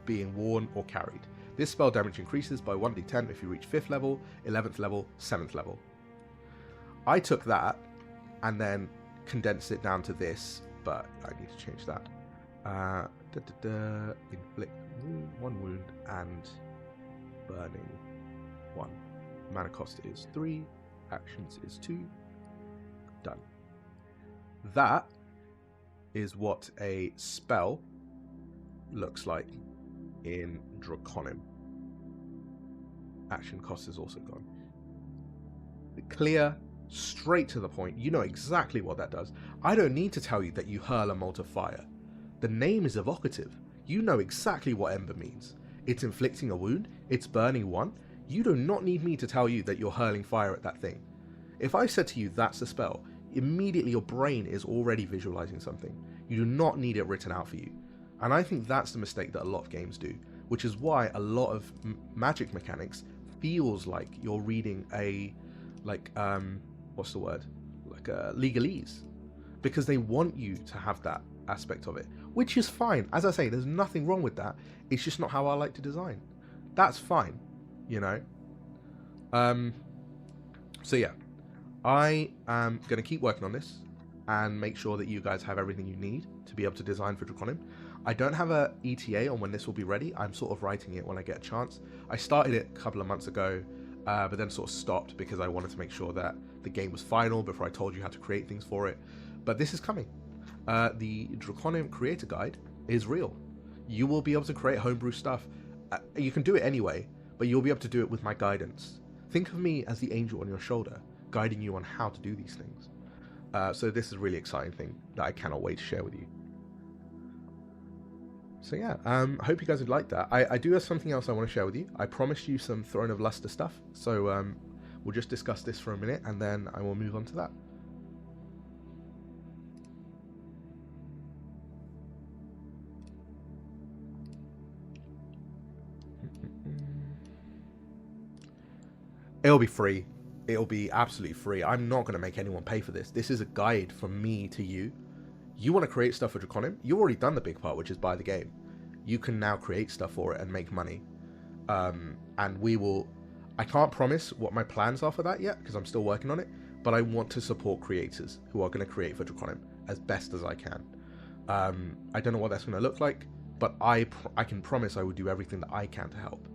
Speaker 1: being worn or carried. This spell damage increases by 1d10 if you reach 5th level, 11th level, 7th level. I took that and then condensed it down to this, but I need to change that. Inflict 1 wound and burning 1. Mana cost is 3, actions is 2. Done. That is what a spell looks like in Draconim. Action cost is also gone. Clear, straight to the point. You know exactly what that does. I don't need to tell you that you hurl a multiplier. The name is evocative. You know exactly what Ember means. It's inflicting a wound, it's burning 1. You do not need me to tell you that you're hurling fire at that thing. If I said to you that's a spell, immediately your brain is already visualizing something. You do not need it written out for you. And I think that's the mistake that a lot of games do, which is why a lot of magic mechanics feels like you're reading a, what's the word? Like a legalese. Because they want you to have that aspect of it, which is fine. As I say, there's nothing wrong with that. It's just not how I like to design. That's fine, you know? So yeah, I am going to keep working on this and make sure that you guys have everything you need to be able to design for Draconim. I don't have a ETA on when this will be ready. I'm sort of writing it when I get a chance. I started it a couple of months ago, but then sort of stopped because I wanted to make sure that the game was final before I told you how to create things for it. But this is coming. The Draconim Creator Guide is real. You will be able to create homebrew stuff. You can do it anyway, but you'll be able to do it with my guidance. Think of me as the angel on your shoulder, guiding you on how to do these things. So this is a really exciting thing that I cannot wait to share with you. So yeah, I hope you guys would like that. I do have something else I want to share with you. I promised you some Throne of Luster stuff, so we'll just discuss this for a minute and then I will move on to that. It'll be free. It'll be absolutely free. I'm not going to make anyone pay for this. This is a guide from me to you. You want to create stuff for Draconim? You've already done the big part, which is buy the game. You can now create stuff for it and make money. And we will... I can't promise what my plans are for that yet, because I'm still working on it, but I want to support creators who are going to create for Draconim as best as I can. I don't know what that's going to look like, but I can promise I will do everything that I can to help.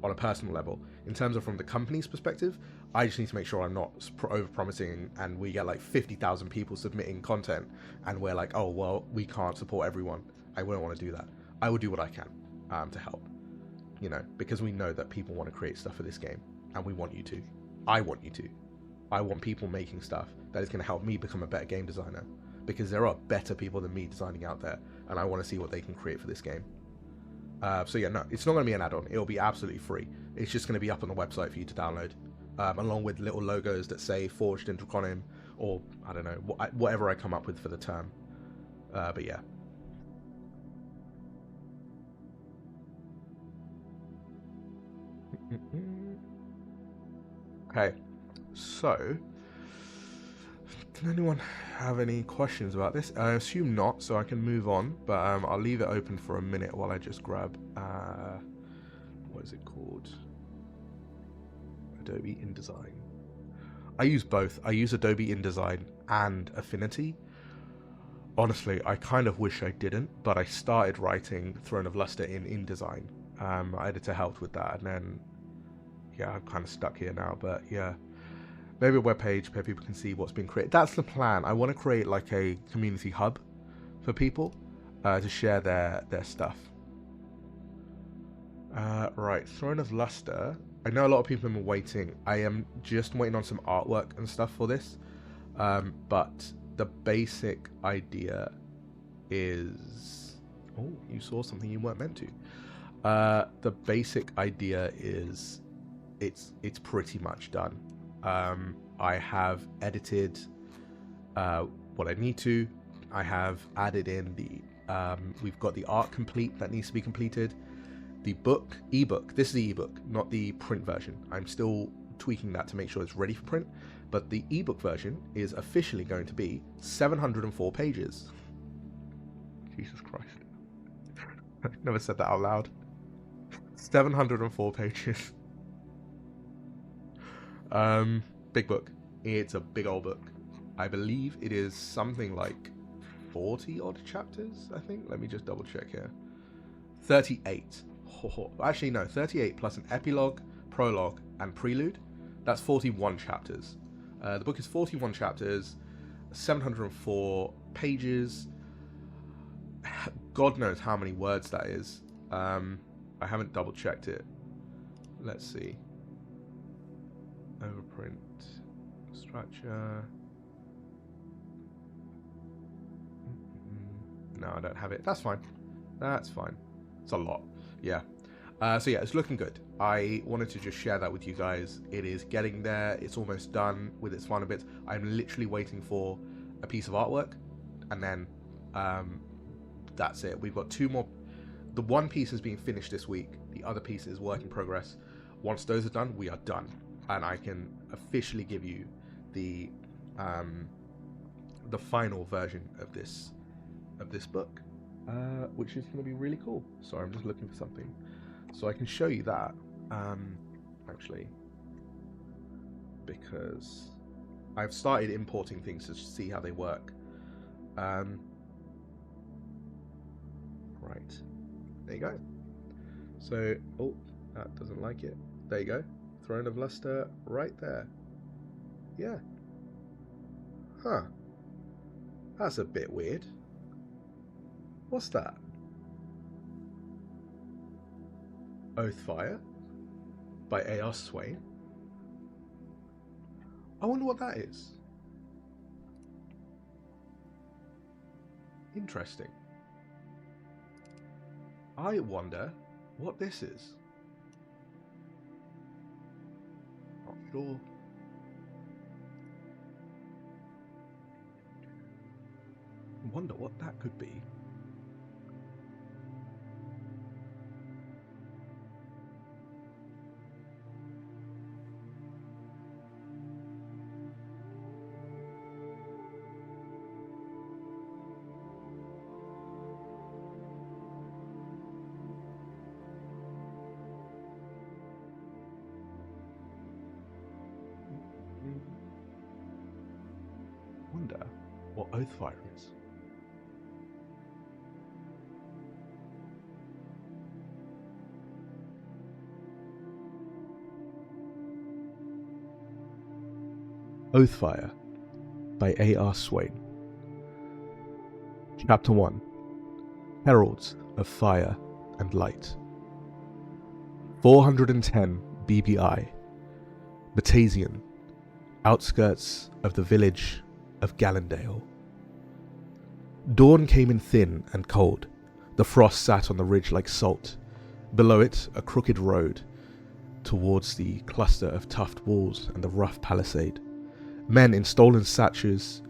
Speaker 1: On a personal level. In terms of from the company's perspective, I just need to make sure I'm not over-promising and we get like 50,000 people submitting content and we're like, oh, well, we can't support everyone. I wouldn't want to do that. I will do what I can to help, you know, because we know that people want to create stuff for this game and we want you to. I want you to. I want people making stuff that is going to help me become a better game designer, because there are better people than me designing out there and I want to see what they can create for this game. So yeah, no, it's not going to be an add-on. It'll be absolutely free. It's just going to be up on the website for you to download, along with little logos that say Forged in Draconim, or I don't know, whatever I come up with for the term. But yeah. Okay, so can anyone have any questions about this? I assume not, so I can move on, but I'll leave it open for a minute while I just grab, what is it called? Adobe InDesign. I use both. I use Adobe InDesign and Affinity. Honestly, I kind of wish I didn't, but I started writing Throne of Luster in InDesign. My editor helped with that, and then, yeah, I'm kind of stuck here now, but yeah. Maybe a webpage where people can see what's been created. That's the plan. I want to create like a community hub for people to share their stuff. Right, Throne of Luster. I know a lot of people have been waiting. I am just waiting on some artwork and stuff for this. But the basic idea is... Oh, you saw something you weren't meant to. The basic idea is it's pretty much done. I have edited what I need to. I have added in the we've got the art complete that needs to be completed. The ebook, this is the ebook, not the print version. I'm still tweaking that to make sure it's ready for print, but the ebook version is officially going to be 704 pages. Jesus Christ. I never said that out loud. 704 pages. Big book. It's a big old book. I believe it is something like 40 odd chapters, I think. Let me just double check here. 38. Actually, no, 38 plus an epilogue, prologue, and prelude. That's 41 chapters. The book is 41 chapters, 704 pages. God knows how many words that is. I haven't double checked it. Let's see. Overprint structure. No, I don't have it. That's fine. That's fine. It's a lot. Yeah. So yeah, it's looking good. I wanted to just share that with you guys. It is getting there. It's almost done with its final bits. I'm literally waiting for a piece of artwork, and then that's it. We've got two more. The one piece is being finished this week. The other piece is work in progress. Once those are done, we are done, and I can officially give you the final version of this book, which is going to be really cool. Sorry, I'm just looking for something so I can show you that, actually, because I've started importing things to see how they work. Right, there you go. So, oh, that doesn't like it. There you go. Throne of Luster right there. Yeah. Huh. That's a bit weird. What's that? Oathfire by A.R. Swain. I wonder what that is. Interesting. I wonder what this is. Not sure. I wonder what that could be. Wonder what Oathfire is. Oathfire by A.R. Swain. Chapter 1. Heralds of Fire and Light. 410 BBI. Batasian, outskirts of the village of Gallandale. Dawn came in thin and cold. The frost sat on the ridge like salt. Below it, a crooked road towards the cluster of tuft walls and the rough palisade. Men in stolen sashes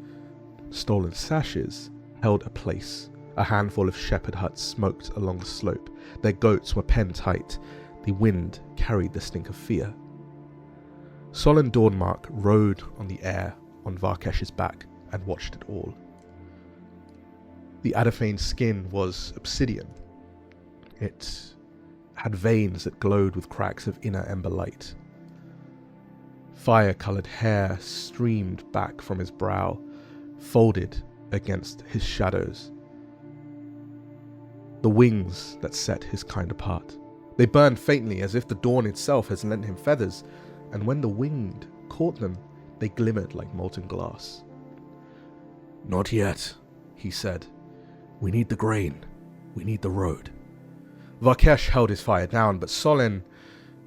Speaker 1: held a place. A handful of shepherd huts smoked along the slope. Their goats were pen tight The wind carried the stink of fear. Solon Dawnmark rode on the air on Varkesh's back and watched it all. The Adiphane's skin was obsidian. It had veins that glowed with cracks of inner ember light. Fire-coloured hair streamed back from his brow, folded against his shadows. The wings that set his kind apart. They burned faintly as if the dawn itself has lent him feathers, and when the wind caught them, they glimmered like molten glass. "Not yet," he said. "We need the grain. We need the road." Varkesh held his fire down, but Solon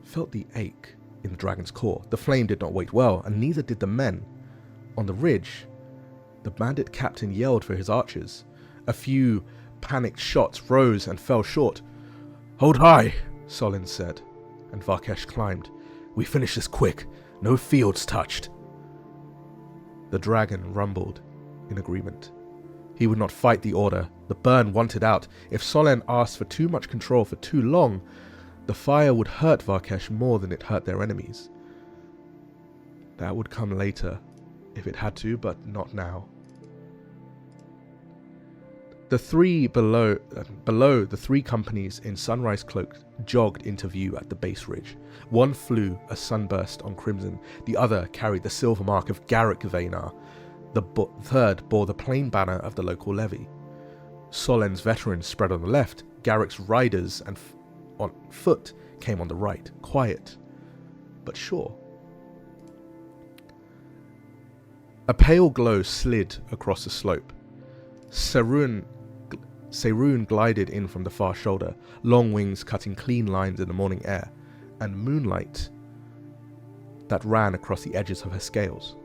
Speaker 1: felt the ache in the dragon's core. The flame did not wait well, and neither did the men. On the ridge, the bandit captain yelled for his archers. A few panicked shots rose and fell short. "Hold high," Solon said, and Varkesh climbed. "We finish this quick. No fields touched." The dragon rumbled in agreement. He would not fight the order. The burn wanted out. If Solon asked for too much control for too long, the fire would hurt Varkesh more than it hurt their enemies. That would come later, if it had to, but not now. The three below the three companies in Sunrise Cloak jogged into view at the base ridge. One flew a sunburst on crimson, the other carried the silver mark of Garrick Vaynar, the third bore the plain banner of the local levy. Solon's veterans spread on the left, Garrick's riders and on foot came on the right, quiet but sure. A pale glow slid across the slope. Seroon glided in from the far shoulder, long wings cutting clean lines in the morning air, and moonlight that ran across the edges of her scales.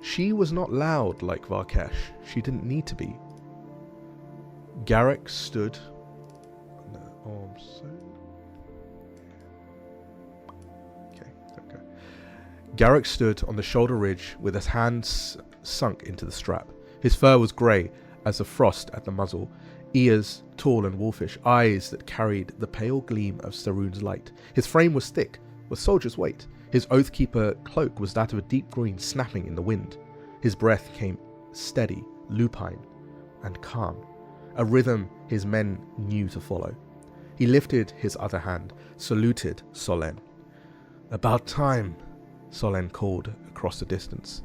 Speaker 1: She was not loud like Varkesh. She didn't need to be. Garrick stood... Garrick stood on the shoulder ridge with his hands sunk into the strap. His fur was grey as the frost at the muzzle, ears tall and wolfish, eyes that carried the pale gleam of Saroon's light. His frame was thick, with soldier's weight. His Oathkeeper cloak was that of a deep green snapping in the wind. His breath came steady, lupine, and calm, a rhythm his men knew to follow. He lifted his other hand, saluted Solon. "About time," Solon called across the distance.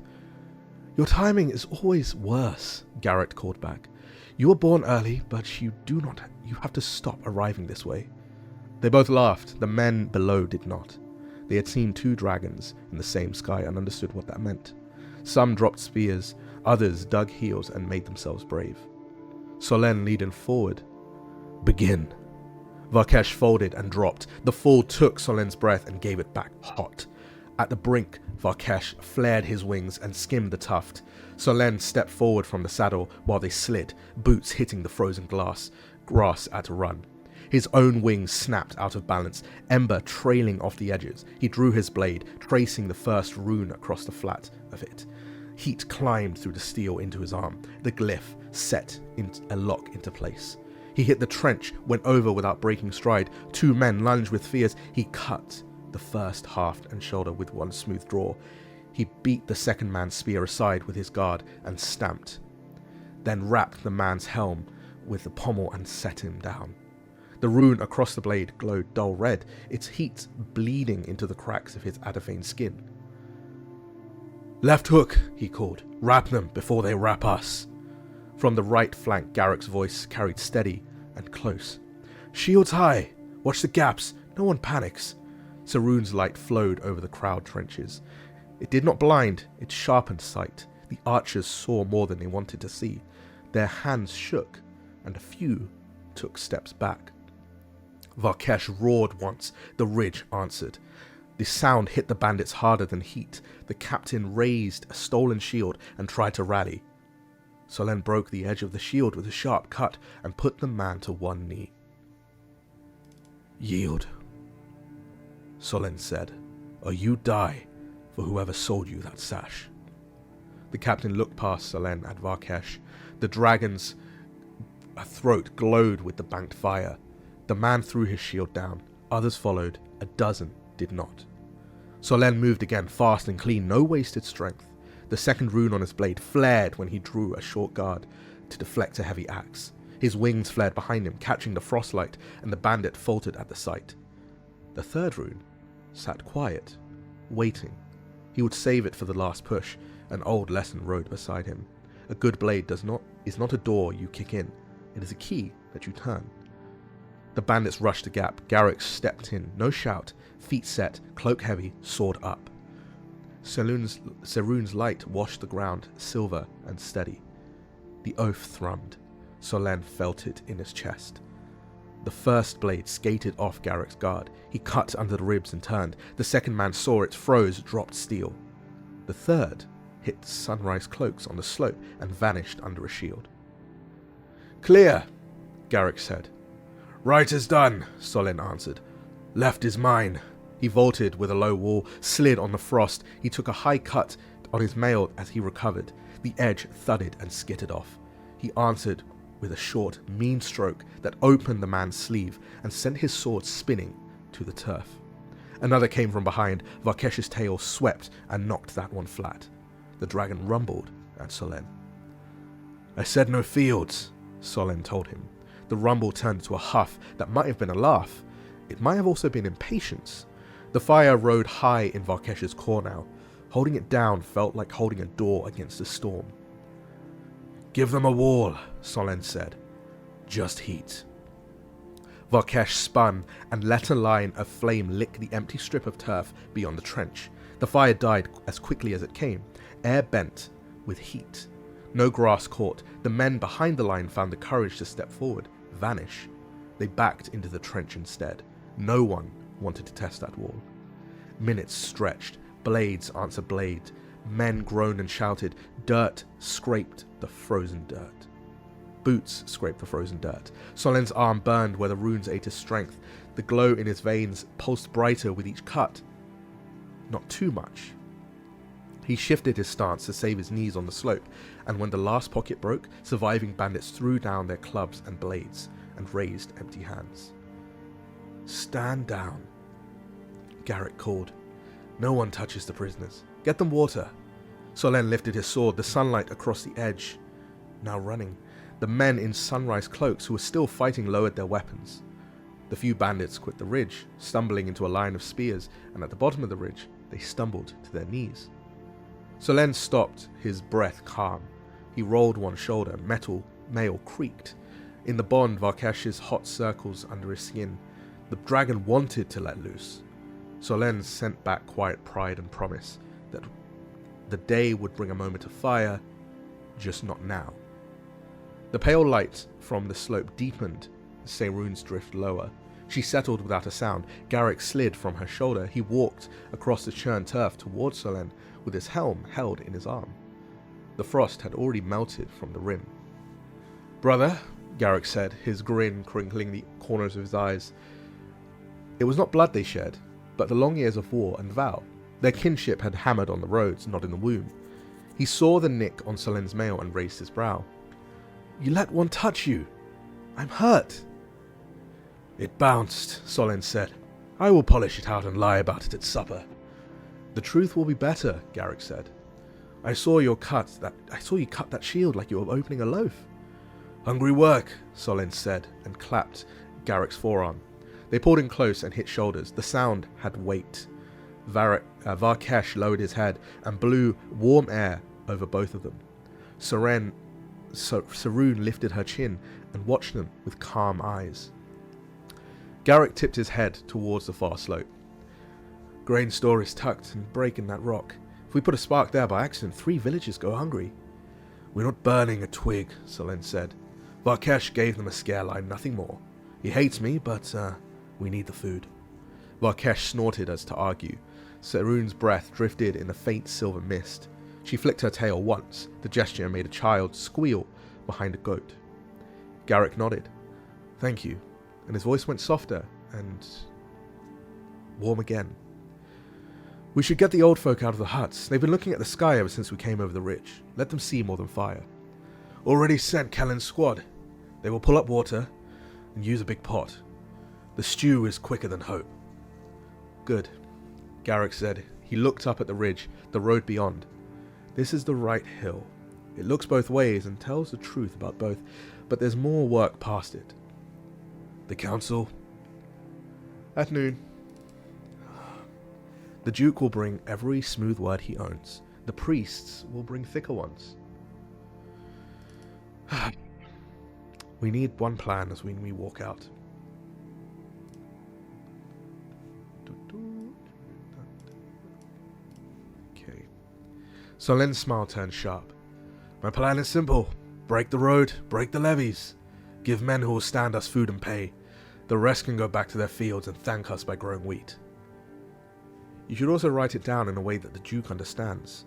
Speaker 1: "Your timing is always worse," Garrett called back. "You were born early, but you have to stop arriving this way." They both laughed. The men below did not. They had seen two dragons in the same sky and understood what that meant. Some dropped spears, others dug heels and made themselves brave. Solon leaned forward. "Begin." Varkesh folded and dropped. The fall took Solon's breath and gave it back hot. At the brink, Varkesh flared his wings and skimmed the tuft. Solon stepped forward from the saddle while they slid, boots hitting the frozen grass at a run. His own wings snapped out of balance, ember trailing off the edges. He drew his blade, tracing the first rune across the flat of it. Heat climbed through the steel into his arm. The glyph set in a lock into place. He hit the trench, went over without breaking stride. Two men lunged with fears. He cut the first haft and shoulder with one smooth draw. He beat the second man's spear aside with his guard and stamped, then wrapped the man's helm with the pommel and set him down. The rune across the blade glowed dull red, its heat bleeding into the cracks of his Adaphane skin. "Left hook," he called. "Wrap them before they wrap us." From the right flank, Garrick's voice carried steady and close. "Shields high! Watch the gaps! No one panics!" Saroon's light flowed over the crowd trenches. It did not blind, it sharpened sight. The archers saw more than they wanted to see. Their hands shook, and a few took steps back. Varkesh roared once. The ridge answered. The sound hit the bandits harder than heat. The captain raised a stolen shield and tried to rally. Solon broke the edge of the shield with a sharp cut and put the man to one knee. "Yield," Solon said, "or you die for whoever sold you that sash." The captain looked past Solon at Varkesh. The dragon's throat glowed with the banked fire. The man threw his shield down. Others followed, a dozen did not. Solen moved again, fast and clean, no wasted strength. The second rune on his blade flared when he drew a short guard to deflect a heavy axe. His wings flared behind him, catching the frostlight, and the bandit faltered at the sight. The third rune sat quiet, waiting. He would save it for the last push. An old lesson rode beside him. A good blade is not a door you kick in. It is a key that you turn. The bandits rushed the gap. Garrick stepped in, no shout, feet set, cloak heavy, sword up. Seroon's light washed the ground, silver and steady. The oath thrummed. Solen felt it in his chest. The first blade skated off Garrick's guard. He cut under the ribs and turned. The second man saw it, froze, dropped steel. The third hit Sunrise cloaks on the slope and vanished under a shield. "Clear," Garrick said. "Right is done," Solen answered. "Left is mine." He vaulted with a low wall, slid on the frost. He took a high cut on his mail as he recovered. The edge thudded and skittered off. He answered with a short, mean stroke that opened the man's sleeve and sent his sword spinning to the turf. Another came from behind. Varkesh's tail swept and knocked that one flat. The dragon rumbled at Solen. "I said no fields," Solen told him. The rumble turned to a huff that might have been a laugh. It might have also been impatience. The fire rode high in Varkesh's core now. Holding it down felt like holding a door against a storm. "Give them a wall," Solen said. "Just heat." Varkesh spun and let a line of flame lick the empty strip of turf beyond the trench. The fire died as quickly as it came, air bent with heat. No grass caught. The men behind the line found the courage to step forward, vanish. They backed into the trench instead. No one wanted to test that wall. Minutes stretched. Blades answered blade. Men groaned and shouted. Dirt scraped the frozen dirt. Boots scraped the frozen dirt. Solen's arm burned where the runes ate his strength. The glow in his veins pulsed brighter with each cut. Not too much. He shifted his stance to save his knees on the slope, and when the last pocket broke, surviving bandits threw down their clubs and blades and raised empty hands. "Stand down," Garrick called. "No one touches the prisoners. Get them water." Solen lifted his sword, the sunlight across the edge, now running. The men in Sunrise cloaks who were still fighting lowered their weapons. The few bandits quit the ridge, stumbling into a line of spears, and at the bottom of the ridge, they stumbled to their knees. Solen stopped, his breath calm. He rolled one shoulder, mail creaked. In the bond, Varkesh's hot circles under his skin. The dragon wanted to let loose. Solen sent back quiet pride and promise that the day would bring a moment of fire, just not now. The pale light from the slope deepened, Seroon's drift lower. She settled without a sound. Garrick slid from her shoulder. He walked across the churned turf towards Solen with his helm held in his arm. The frost had already melted from the rim. "Brother," Garrick said, his grin crinkling the corners of his eyes. It was not blood they shed, but the long years of war and vow. Their kinship had hammered on the roads, not in the womb. He saw the nick on Solen's mail and raised his brow. "You let one touch you. I'm hurt." "It bounced," Solen said. "I will polish it out and lie about it at supper." "The truth will be better," Garrick said. I saw you cut that shield like you were opening a loaf." "Hungry work," Solen said, and clapped Garrick's forearm. They pulled in close and hit shoulders. The sound had weight. Varkesh lowered his head and blew warm air over both of them. Seroon lifted her chin and watched them with calm eyes. Garrick tipped his head towards the far slope. "Grain store is tucked and break in that rock. If we put a spark there by accident, 3 villages go hungry." "We're not burning a twig," Solen said. "Varkesh gave them a scare line, nothing more. He hates me, but we need the food." Varkesh snorted as to argue. Seroon's breath drifted in a faint silver mist. She flicked her tail once. The gesture made a child squeal behind a goat. Garrick nodded. "Thank you," and his voice went softer and warm again. "We should get the old folk out of the huts. They've been looking at the sky ever since we came over the ridge. Let them see more than fire." "Already sent Kellen's squad. They will pull up water and use a big pot. The stew is quicker than hope. Good, Garrick said. He looked up at the ridge, the road beyond. This is the right hill. It looks both ways and tells the truth about both, but there's more work past it. The council? At noon. The Duke will bring every smooth word he owns. The priests will bring thicker ones. We need one plan as we walk out. Okay. Solen's smile turned sharp. My plan is simple. Break the road, break the levees. Give men who will stand us food and pay. The rest can go back to their fields and thank us by growing wheat. You should also write it down in a way that the Duke understands,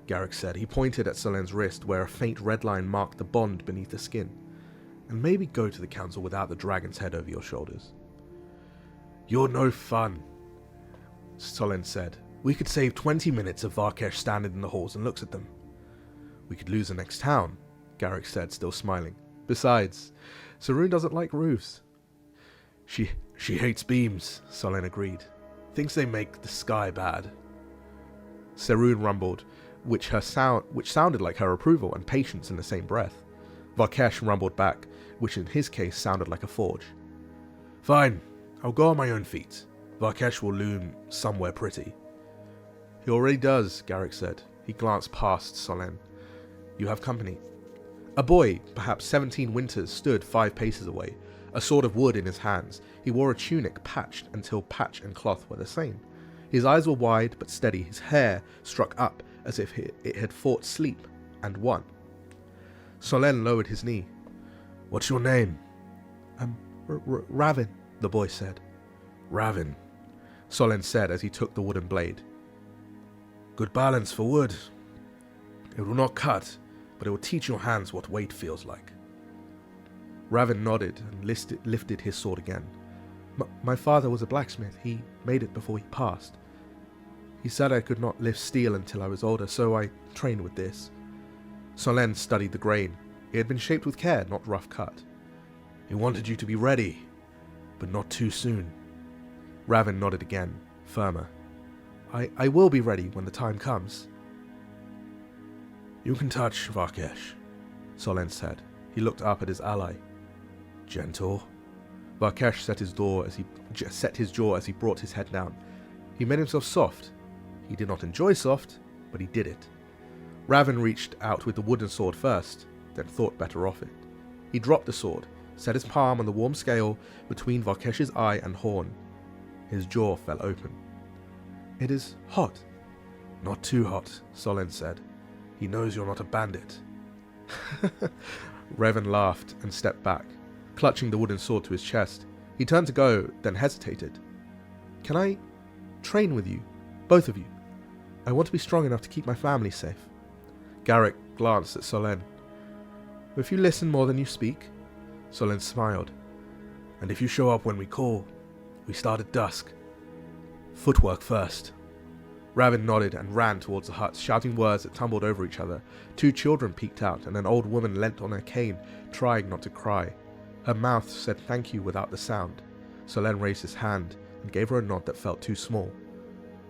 Speaker 1: Garrick said. He pointed at Solen's wrist where a faint red line marked the bond beneath the skin. And maybe go to the council without the dragon's head over your shoulders. You're no fun, Solen said. We could save 20 minutes if Varkesh standing in the halls and looks at them. We could lose the next town, Garrick said, still smiling. Besides, Sarun doesn't like roofs. She hates beams, Solen agreed. Thinks they make the sky bad. Sarun rumbled, which sounded like her approval and patience in the same breath. Varkesh rumbled back, which in his case sounded like a forge. Fine, I'll go on my own feet. Varkesh will loom somewhere pretty. He already does, Garrick said. He glanced past Solen. You have company. A boy, perhaps 17 winters, stood 5 paces away, a sword of wood in his hands. He wore a tunic patched until patch and cloth were the same. His eyes were wide but steady, his hair struck up as if it had fought sleep and won. Solen lowered his knee. What's your name? Ravin, the boy said. Ravin, Solen said as he took the wooden blade. Good balance for wood. It will not cut, but it will teach your hands what weight feels like. Ravin nodded and lifted his sword again. My father was a blacksmith. He made it before he passed. He said I could not lift steel until I was older, so I trained with this. Solen studied the grain. It had been shaped with care, not rough cut. He wanted you to be ready, but not too soon. Ravin nodded again, firmer. I will be ready when the time comes. You can touch Varkesh, Solen said. He looked up at his ally. Gentle. Varkesh set his jaw as he brought his head down. He made himself soft. He did not enjoy soft, but he did it. Ravin reached out with the wooden sword first, then thought better of it. He dropped the sword, set his palm on the warm scale between Varkesh's eye and horn. His jaw fell open. It is hot. Not too hot, Solen said. He knows you're not a bandit. Ravin laughed and stepped back, clutching the wooden sword to his chest. He turned to go, then hesitated. Can I train with you? Both of you? I want to be strong enough to keep my family safe. Garrick glanced at Solen. If you listen more than you speak, Solen smiled. And if you show up when we call, we start at dusk. Footwork first. Ravin nodded and ran towards the huts, shouting words that tumbled over each other. 2 children peeked out, and an old woman leant on her cane, trying not to cry. Her mouth said thank you without the sound. Solen raised his hand and gave her a nod that felt too small.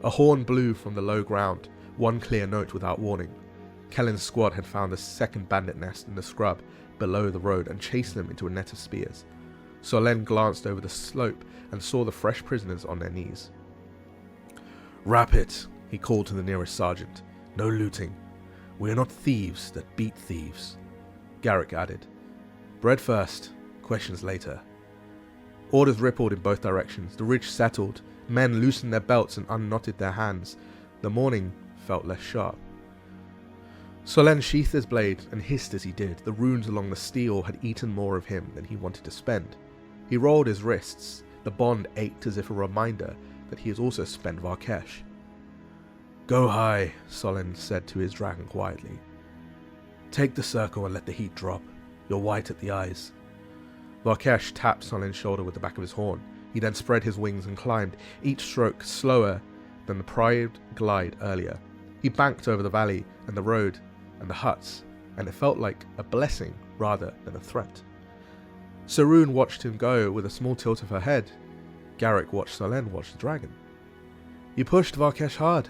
Speaker 1: A horn blew from the low ground, one clear note without warning. Kellen's squad had found a second bandit nest in the scrub below the road and chased them into a net of spears. Solen glanced over the slope and saw the fresh prisoners on their knees. Wrap it, he called to the nearest sergeant. No looting. We are not thieves that beat thieves. Garrick added. Bread first, questions later. Orders rippled in both directions. The ridge settled. Men loosened their belts and unknotted their hands. The morning felt less sharp. Solen sheathed his blade and hissed as he did. The runes along the steel had eaten more of him than he wanted to spend. He rolled his wrists. The bond ached as if a reminder that he has also spent Varkesh. Go high, Solen said to his dragon quietly. Take the circle and let the heat drop. You're white at the eyes. Varkesh tapped Solen's shoulder with the back of his horn. He then spread his wings and climbed, each stroke slower than the prior glide earlier. He banked over the valley and the road and the huts, and it felt like a blessing rather than a threat. Sarun watched him go with a small tilt of her head. Garrick watched Solen watch the dragon. You pushed Varkesh hard,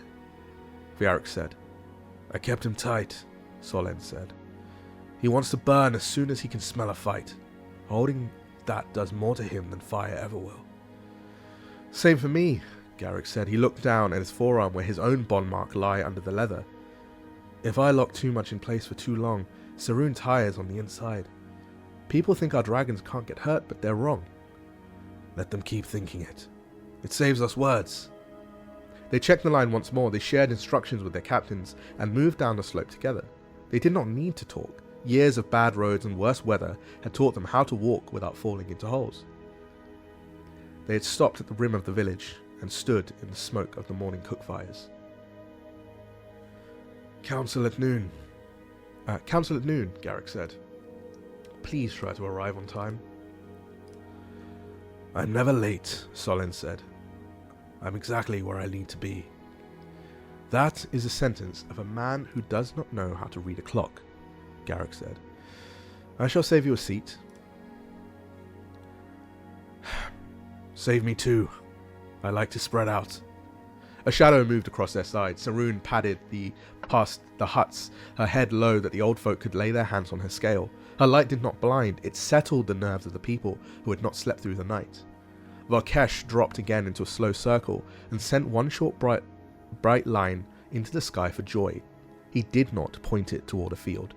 Speaker 1: Garrick said. I kept him tight, Solen said. He wants to burn as soon as he can smell a fight. Holding that does more to him than fire ever will. Same for me, Garrick said. He looked down at his forearm where his own bond mark lay under the leather. If I lock too much in place for too long, Sarun tires on the inside. People think our dragons can't get hurt, but they're wrong. Let them keep thinking it. It saves us words. They checked the line once more, they shared instructions with their captains, and moved down the slope together. They did not need to talk. Years of bad roads and worse weather had taught them how to walk without falling into holes. They had stopped at the rim of the village and stood in the smoke of the morning cook fires. Council at noon, Garrick said. Please try to arrive on time. I'm never late, Solen said. I'm exactly where I need to be. That is a sentence of a man who does not know how to read a clock, Garrick said. I shall save you a seat. Save me too. I like to spread out. A shadow moved across their side. Sarun padded past the huts, her head low that the old folk could lay their hands on her scale. Her light did not blind, it settled the nerves of the people who had not slept through the night. Varkesh dropped again into a slow circle and sent one short bright line into the sky for joy. He did not point it toward a field.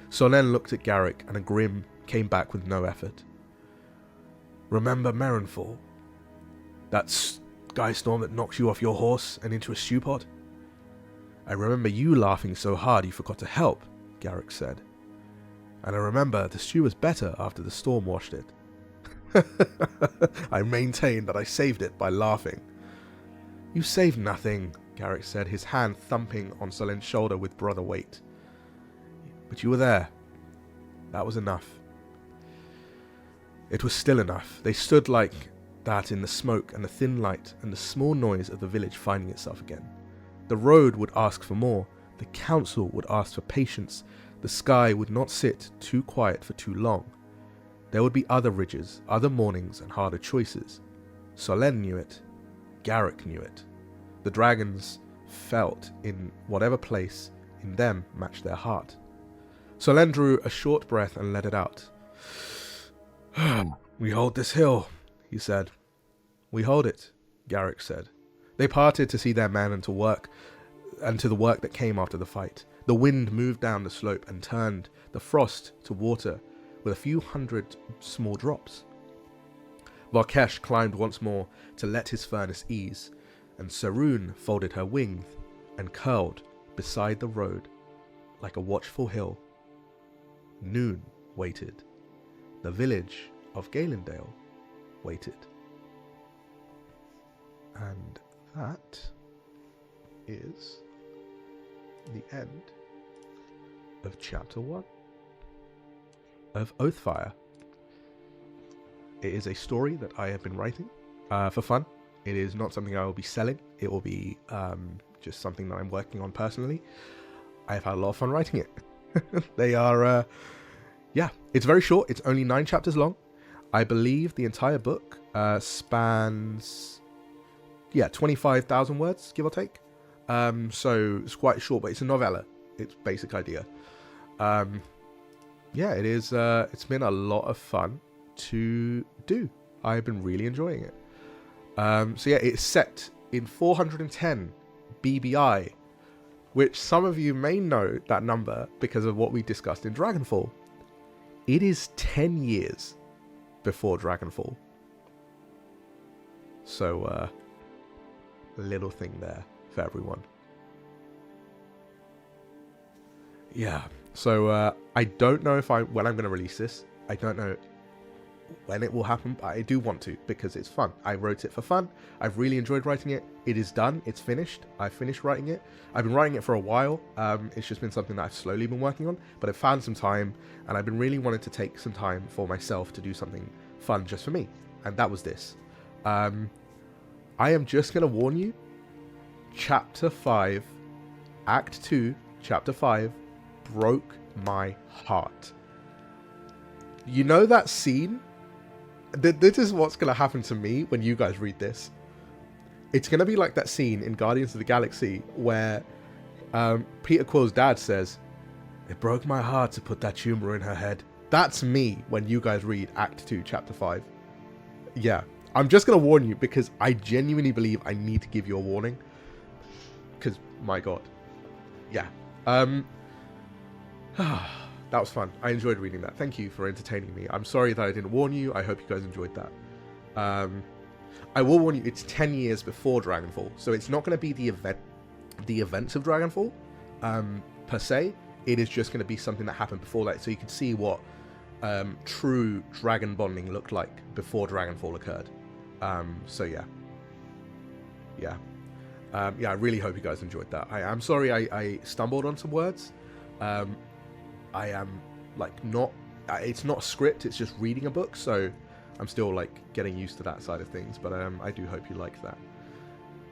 Speaker 1: Solen looked at Garrick and a grin came back with no effort. Remember Merenfall? That sky storm that knocked you off your horse and into a stew pot? I remember you laughing so hard you forgot to help, Garrick said. And I remember the stew was better after the storm washed it. I maintain that I saved it by laughing. You saved nothing, Garrick said, his hand thumping on Solen's shoulder with brother weight. But you were there. That was enough. It was still enough. They stood like that in the smoke and the thin light and the small noise of the village finding itself again. The road would ask for more. The council would ask for patience. The sky would not sit too quiet for too long. There would be other ridges, other mornings and harder choices. Solen knew it. Garrick knew it. The dragons felt in whatever place in them matched their heart. Solen drew a short breath and let it out. We hold this hill, he said. We hold it, Garrick said. They parted to see their men and to the work that came after the fight. The wind moved down the slope and turned the frost to water with a few hundred small drops. Varkesh climbed once more to let his furnace ease, and Sarun folded her wings and curled beside the road like a watchful hill. Noon waited. The village of Galendale waited. And that is the end of Chapter 1 of Oathfire. It is a story that I have been writing for fun. It is not something I will be selling. It will be just something that I'm working on personally. I've had a lot of fun writing it. They are, it's very short. It's only 9 chapters long. I believe the entire book spans, 25,000 words, give or take. So it's quite short, but it's a novella. It's basic idea. It is. It's been a lot of fun to do. I've been really enjoying it. It's set in 410 BBI, which some of you may know that number because of what we discussed in Dragonfall. It is 10 years before Dragonfall. So, a little thing there for everyone. Yeah. So, I don't know when I'm going to release this. I don't know when it will happen, but I do want to because it's fun. I wrote it for fun. I've really enjoyed writing it. It is done. It's finished. I finished writing it. I've been writing it for a while. It's just been something that I've slowly been working on, but I've found some time, and I've been really wanting to take some time for myself to do something fun just for me, and that was this. I am just going to warn you, Chapter 5, Act 2, Chapter 5, broke my heart. You know that scene this is what's going to happen to me when you guys read this. It's going to be like that scene in Guardians of the Galaxy where Peter Quill's dad says, "It broke my heart to put that tumor in her head." That's me when you guys read Act 2, Chapter 5. Yeah, I'm just going to warn you because I genuinely believe I need to give you a warning. Because, my God. Yeah. That was fun. I enjoyed reading that. Thank you for entertaining me. I'm sorry that I didn't warn you. I hope you guys enjoyed that. I will warn you, it's 10 years before Dragonfall, so it's not going to be the events of Dragonfall, per se. It is just going to be something that happened before that, so you can see what true dragon bonding looked like before Dragonfall occurred. So yeah. Yeah. Yeah, I really hope you guys enjoyed that. I'm sorry I stumbled on some words. I am, like, not... it's not a script, it's just reading a book, so I'm still, like, getting used to that side of things, but I do hope you liked that.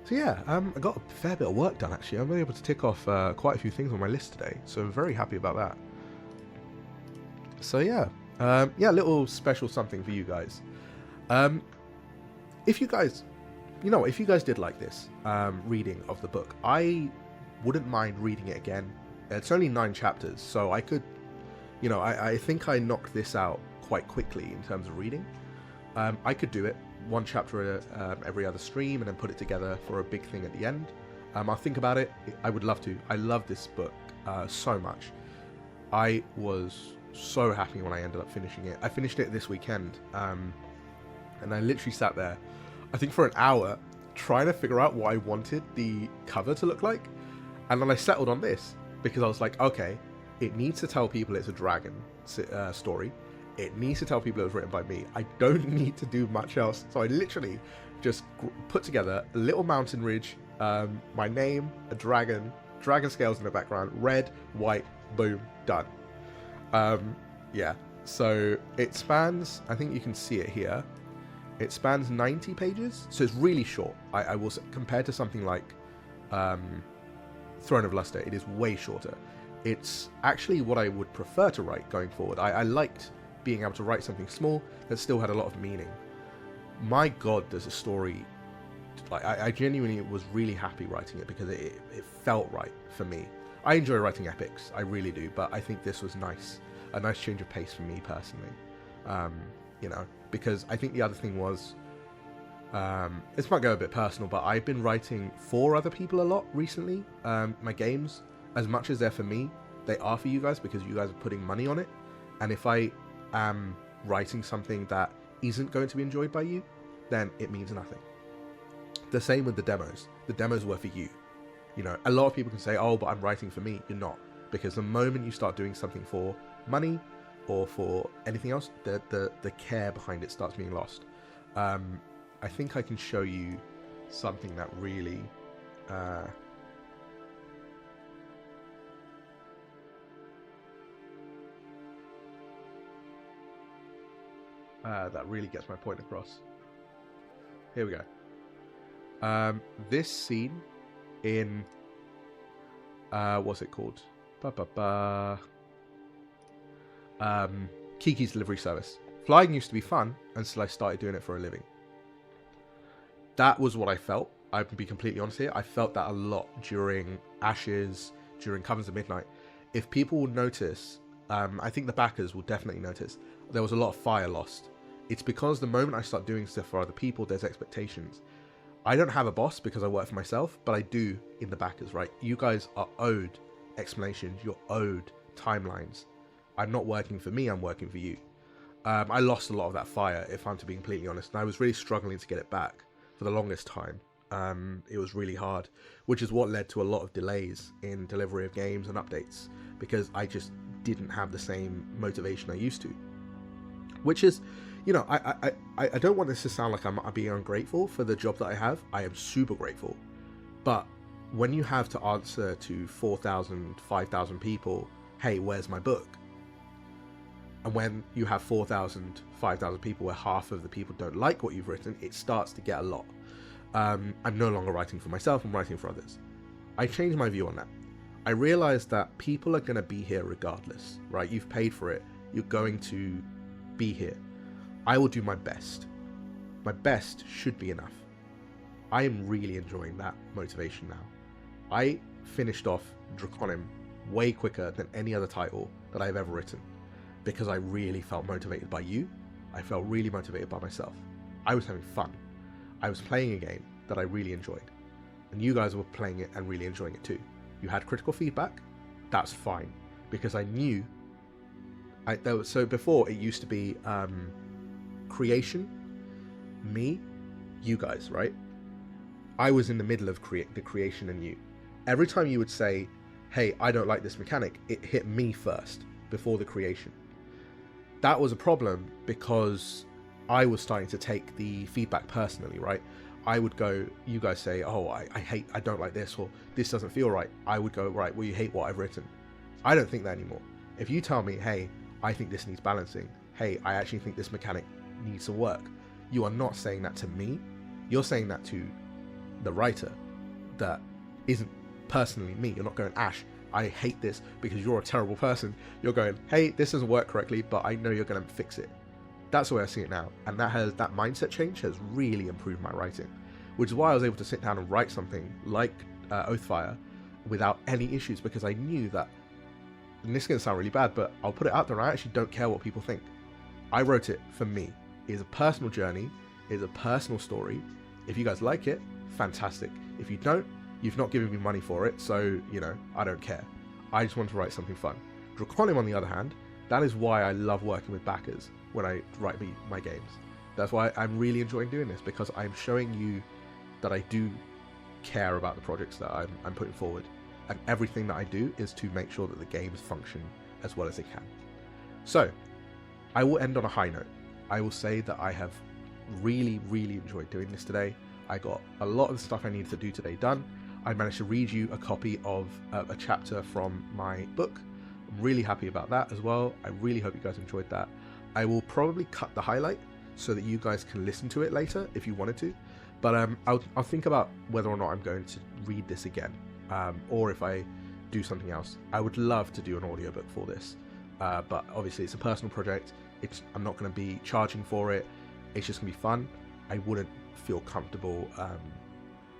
Speaker 1: So yeah, I got a fair bit of work done, actually. I'm able to tick off quite a few things on my list today, so I'm very happy about that. So yeah, yeah, a little special something for you guys. If you guys... You know, if you guys did like this reading of the book, I wouldn't mind reading it again. It's only 9 chapters, so I could, you know, I think I knocked this out quite quickly in terms of reading. I could do it 1 chapter every other stream and then put it together for a big thing at the end. I'll think about it. I would love to. I love this book so much. I was so happy when I ended up finishing it. I finished it this weekend, and I literally sat there, I think for an hour, trying to figure out what I wanted the cover to look like. And then I settled on this, because I was like, okay, it needs to tell people it's a dragon story. It needs to tell people it was written by me. I don't need to do much else. So I literally just put together a little mountain ridge, my name, a dragon scales in the background, red, white, boom, done. Yeah, so it spans, I think you can see it here. It spans 90 pages, so it's really short. I will, compared to something like Throne of Luster, it is way shorter. It's actually what I would prefer to write going forward. I liked being able to write something small that still had a lot of meaning. My God, there's a story. Like I genuinely was really happy writing it because it felt right for me. I enjoy writing epics, I really do, but I think this was nice, a nice change of pace for me personally. You know, because I think the other thing was, this might go a bit personal, but I've been writing for other people a lot recently. My games, as much as they're for me, they are for you guys because you guys are putting money on it. And if I am writing something that isn't going to be enjoyed by you, then it means nothing. The same with the demos. The demos were for you. You know, a lot of people can say, oh, but I'm writing for me. You're not. Because the moment you start doing something for money or for anything else, the care behind it starts being lost. I think I can show you something that really... that really gets my point across. Here we go. This scene in... what's it called? Kiki's Delivery Service. Flying used to be fun until I started doing it for a living. That was what I felt. I can be completely honest here. I felt that a lot during Ashes, during Covens of Midnight. If people will notice, I think the backers will definitely notice, there was a lot of fire lost. It's because the moment I start doing stuff for other people, there's expectations. I don't have a boss because I work for myself, but I do in the backers, right? You guys are owed explanations. You're owed timelines. I'm not working for me, I'm working for you. I lost a lot of that fire, if I'm to be completely honest, and I was really struggling to get it back for the longest time. It was really hard, which is what led to a lot of delays in delivery of games and updates, because I just didn't have the same motivation I used to. Which is, you know, I don't want this to sound like I'm being ungrateful for the job that I have. I am super grateful. But when you have to answer to 4,000, 5,000 people, hey, where's my book? And when you have 4,000, 5,000 people where half of the people don't like what you've written, it starts to get a lot. I'm no longer writing for myself, I'm writing for others. I changed my view on that. I realized that people are going to be here regardless, right? You've paid for it. You're going to be here. I will do my best. My best should be enough. I am really enjoying that motivation now. I finished off Draconim way quicker than any other title that I've ever written because I really felt motivated by you. I felt really motivated by myself. I was having fun. I was playing a game that I really enjoyed, and you guys were playing it and really enjoying it too. You had critical feedback. That's fine, because I knew so before it used to be creation, me, you guys, right? I was in the middle of the creation and you. Every time you would say, hey, I don't like this mechanic, it hit me first before the creation. That was a problem because I was starting to take the feedback personally, right? I would go, you guys say, oh, I don't like this, or this doesn't feel right. I would go, right, well, you hate what I've written. I don't think that anymore. If you tell me, hey, I think this needs balancing, hey, I actually think this mechanic needs to work, you are not saying that to me. You're saying that to the writer that isn't personally me. You're not going, Ash, I hate this because you're a terrible person. You're going, hey, this doesn't work correctly, but I know you're going to fix it. That's the way I see it now, and that mindset change has really improved my writing, which is why I was able to sit down and write something like Oathfire without any issues, because I knew that, and this is going to sound really bad, but I'll put it out there, I actually don't care what people think. I wrote it for me. It is a personal journey, it is a personal story. If you guys like it, fantastic. If you don't, you've not given me money for it, so, you know, I don't care. I just want to write something fun. Draconim, on the other hand, that is why I love working with backers when I write my games. That's why I'm really enjoying doing this, because I'm showing you that I do care about the projects that I'm putting forward, and everything that I do is to make sure that the games function as well as they can. So I will end on a high note. I will say that I have really enjoyed doing this today. I got a lot of the stuff I needed to do today done. I managed to read you a copy of a chapter from my book. I'm really happy about that as well. I really hope you guys enjoyed that. I will probably cut the highlight so that you guys can listen to it later if you wanted to, but I'll think about whether or not I'm going to read this again, or if I do something else. I would love to do an audiobook for this, but obviously it's a personal project. I'm not going to be charging for it. It's just going to be fun. I wouldn't feel comfortable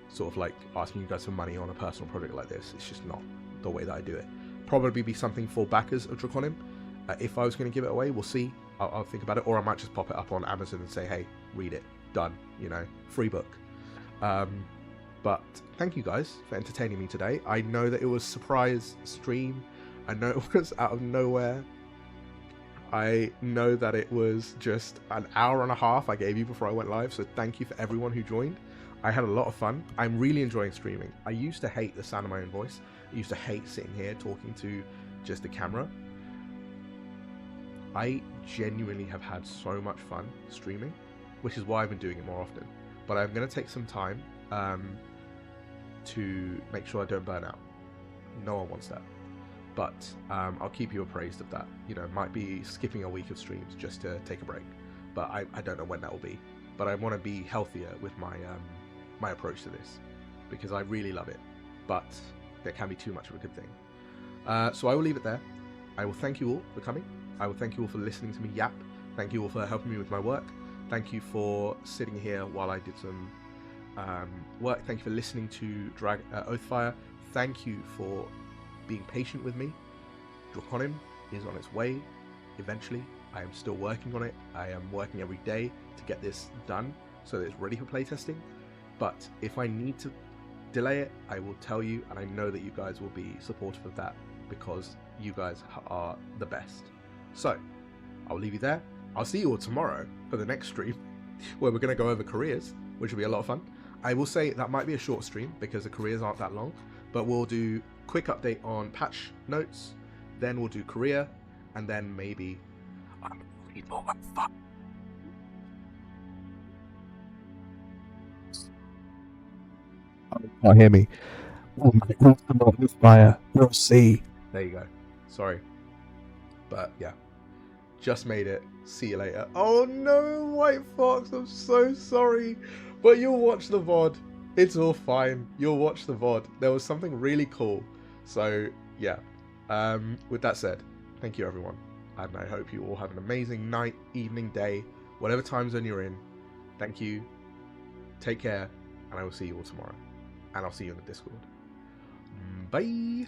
Speaker 1: sort of like asking you guys for money on a personal project like this. It's just not the way that I do it. Probably be something for backers of Draconim. If I was going to give it away, we'll see. I'll think about it, or I might just pop it up on Amazon and say, hey, read it, done, you know, free book. But thank you guys for entertaining me today. I know that it was a surprise stream. I know it was out of nowhere. I know that it was just an hour and a half I gave you before I went live, so thank you for everyone who joined. I had a lot of fun. I'm really enjoying streaming. I used to hate the sound of my own voice. I used to hate sitting here talking to just the camera. I genuinely have had so much fun streaming, which is why I've been doing it more often. But I'm going to take some time to make sure I don't burn out. No one wants that. But I'll keep you appraised of that. You know, might be skipping a week of streams just to take a break. But I don't know when that will be. But I want to be healthier with my my approach to this, because I really love it. But there can be too much of a good thing. So I will leave it there. I will thank you all for coming. I will thank you all for listening to me yap. Thank you all for helping me with my work. Thank you for sitting here while I did some work. Thank you for listening to Oathfire. Thank you for being patient with me. Draconim is on its way eventually. I am still working on it. I am working every day to get this done so that it's ready for playtesting. But if I need to delay it, I will tell you, and I know that you guys will be supportive of that because you guys are the best. So I'll leave you there. I'll see you all tomorrow for the next stream where we're going to go over careers, which will be a lot of fun. I will say that might be a short stream because the careers aren't that long, but we'll do quick update on patch notes, then we'll do career, and then maybe I'm read more fun. Can't hear me. Fire. We'll see. There you go. Sorry, but yeah, just made it. See you later. Oh no, White Fox, I'm so sorry, but you'll watch the VOD. It's all fine. You'll watch the VOD. There was something really cool. So yeah. With that said, thank you everyone, and I hope you all have an amazing night, evening, day, whatever time zone you're in. Thank you. Take care, and I will see you all tomorrow. And I'll see you in the Discord. Bye.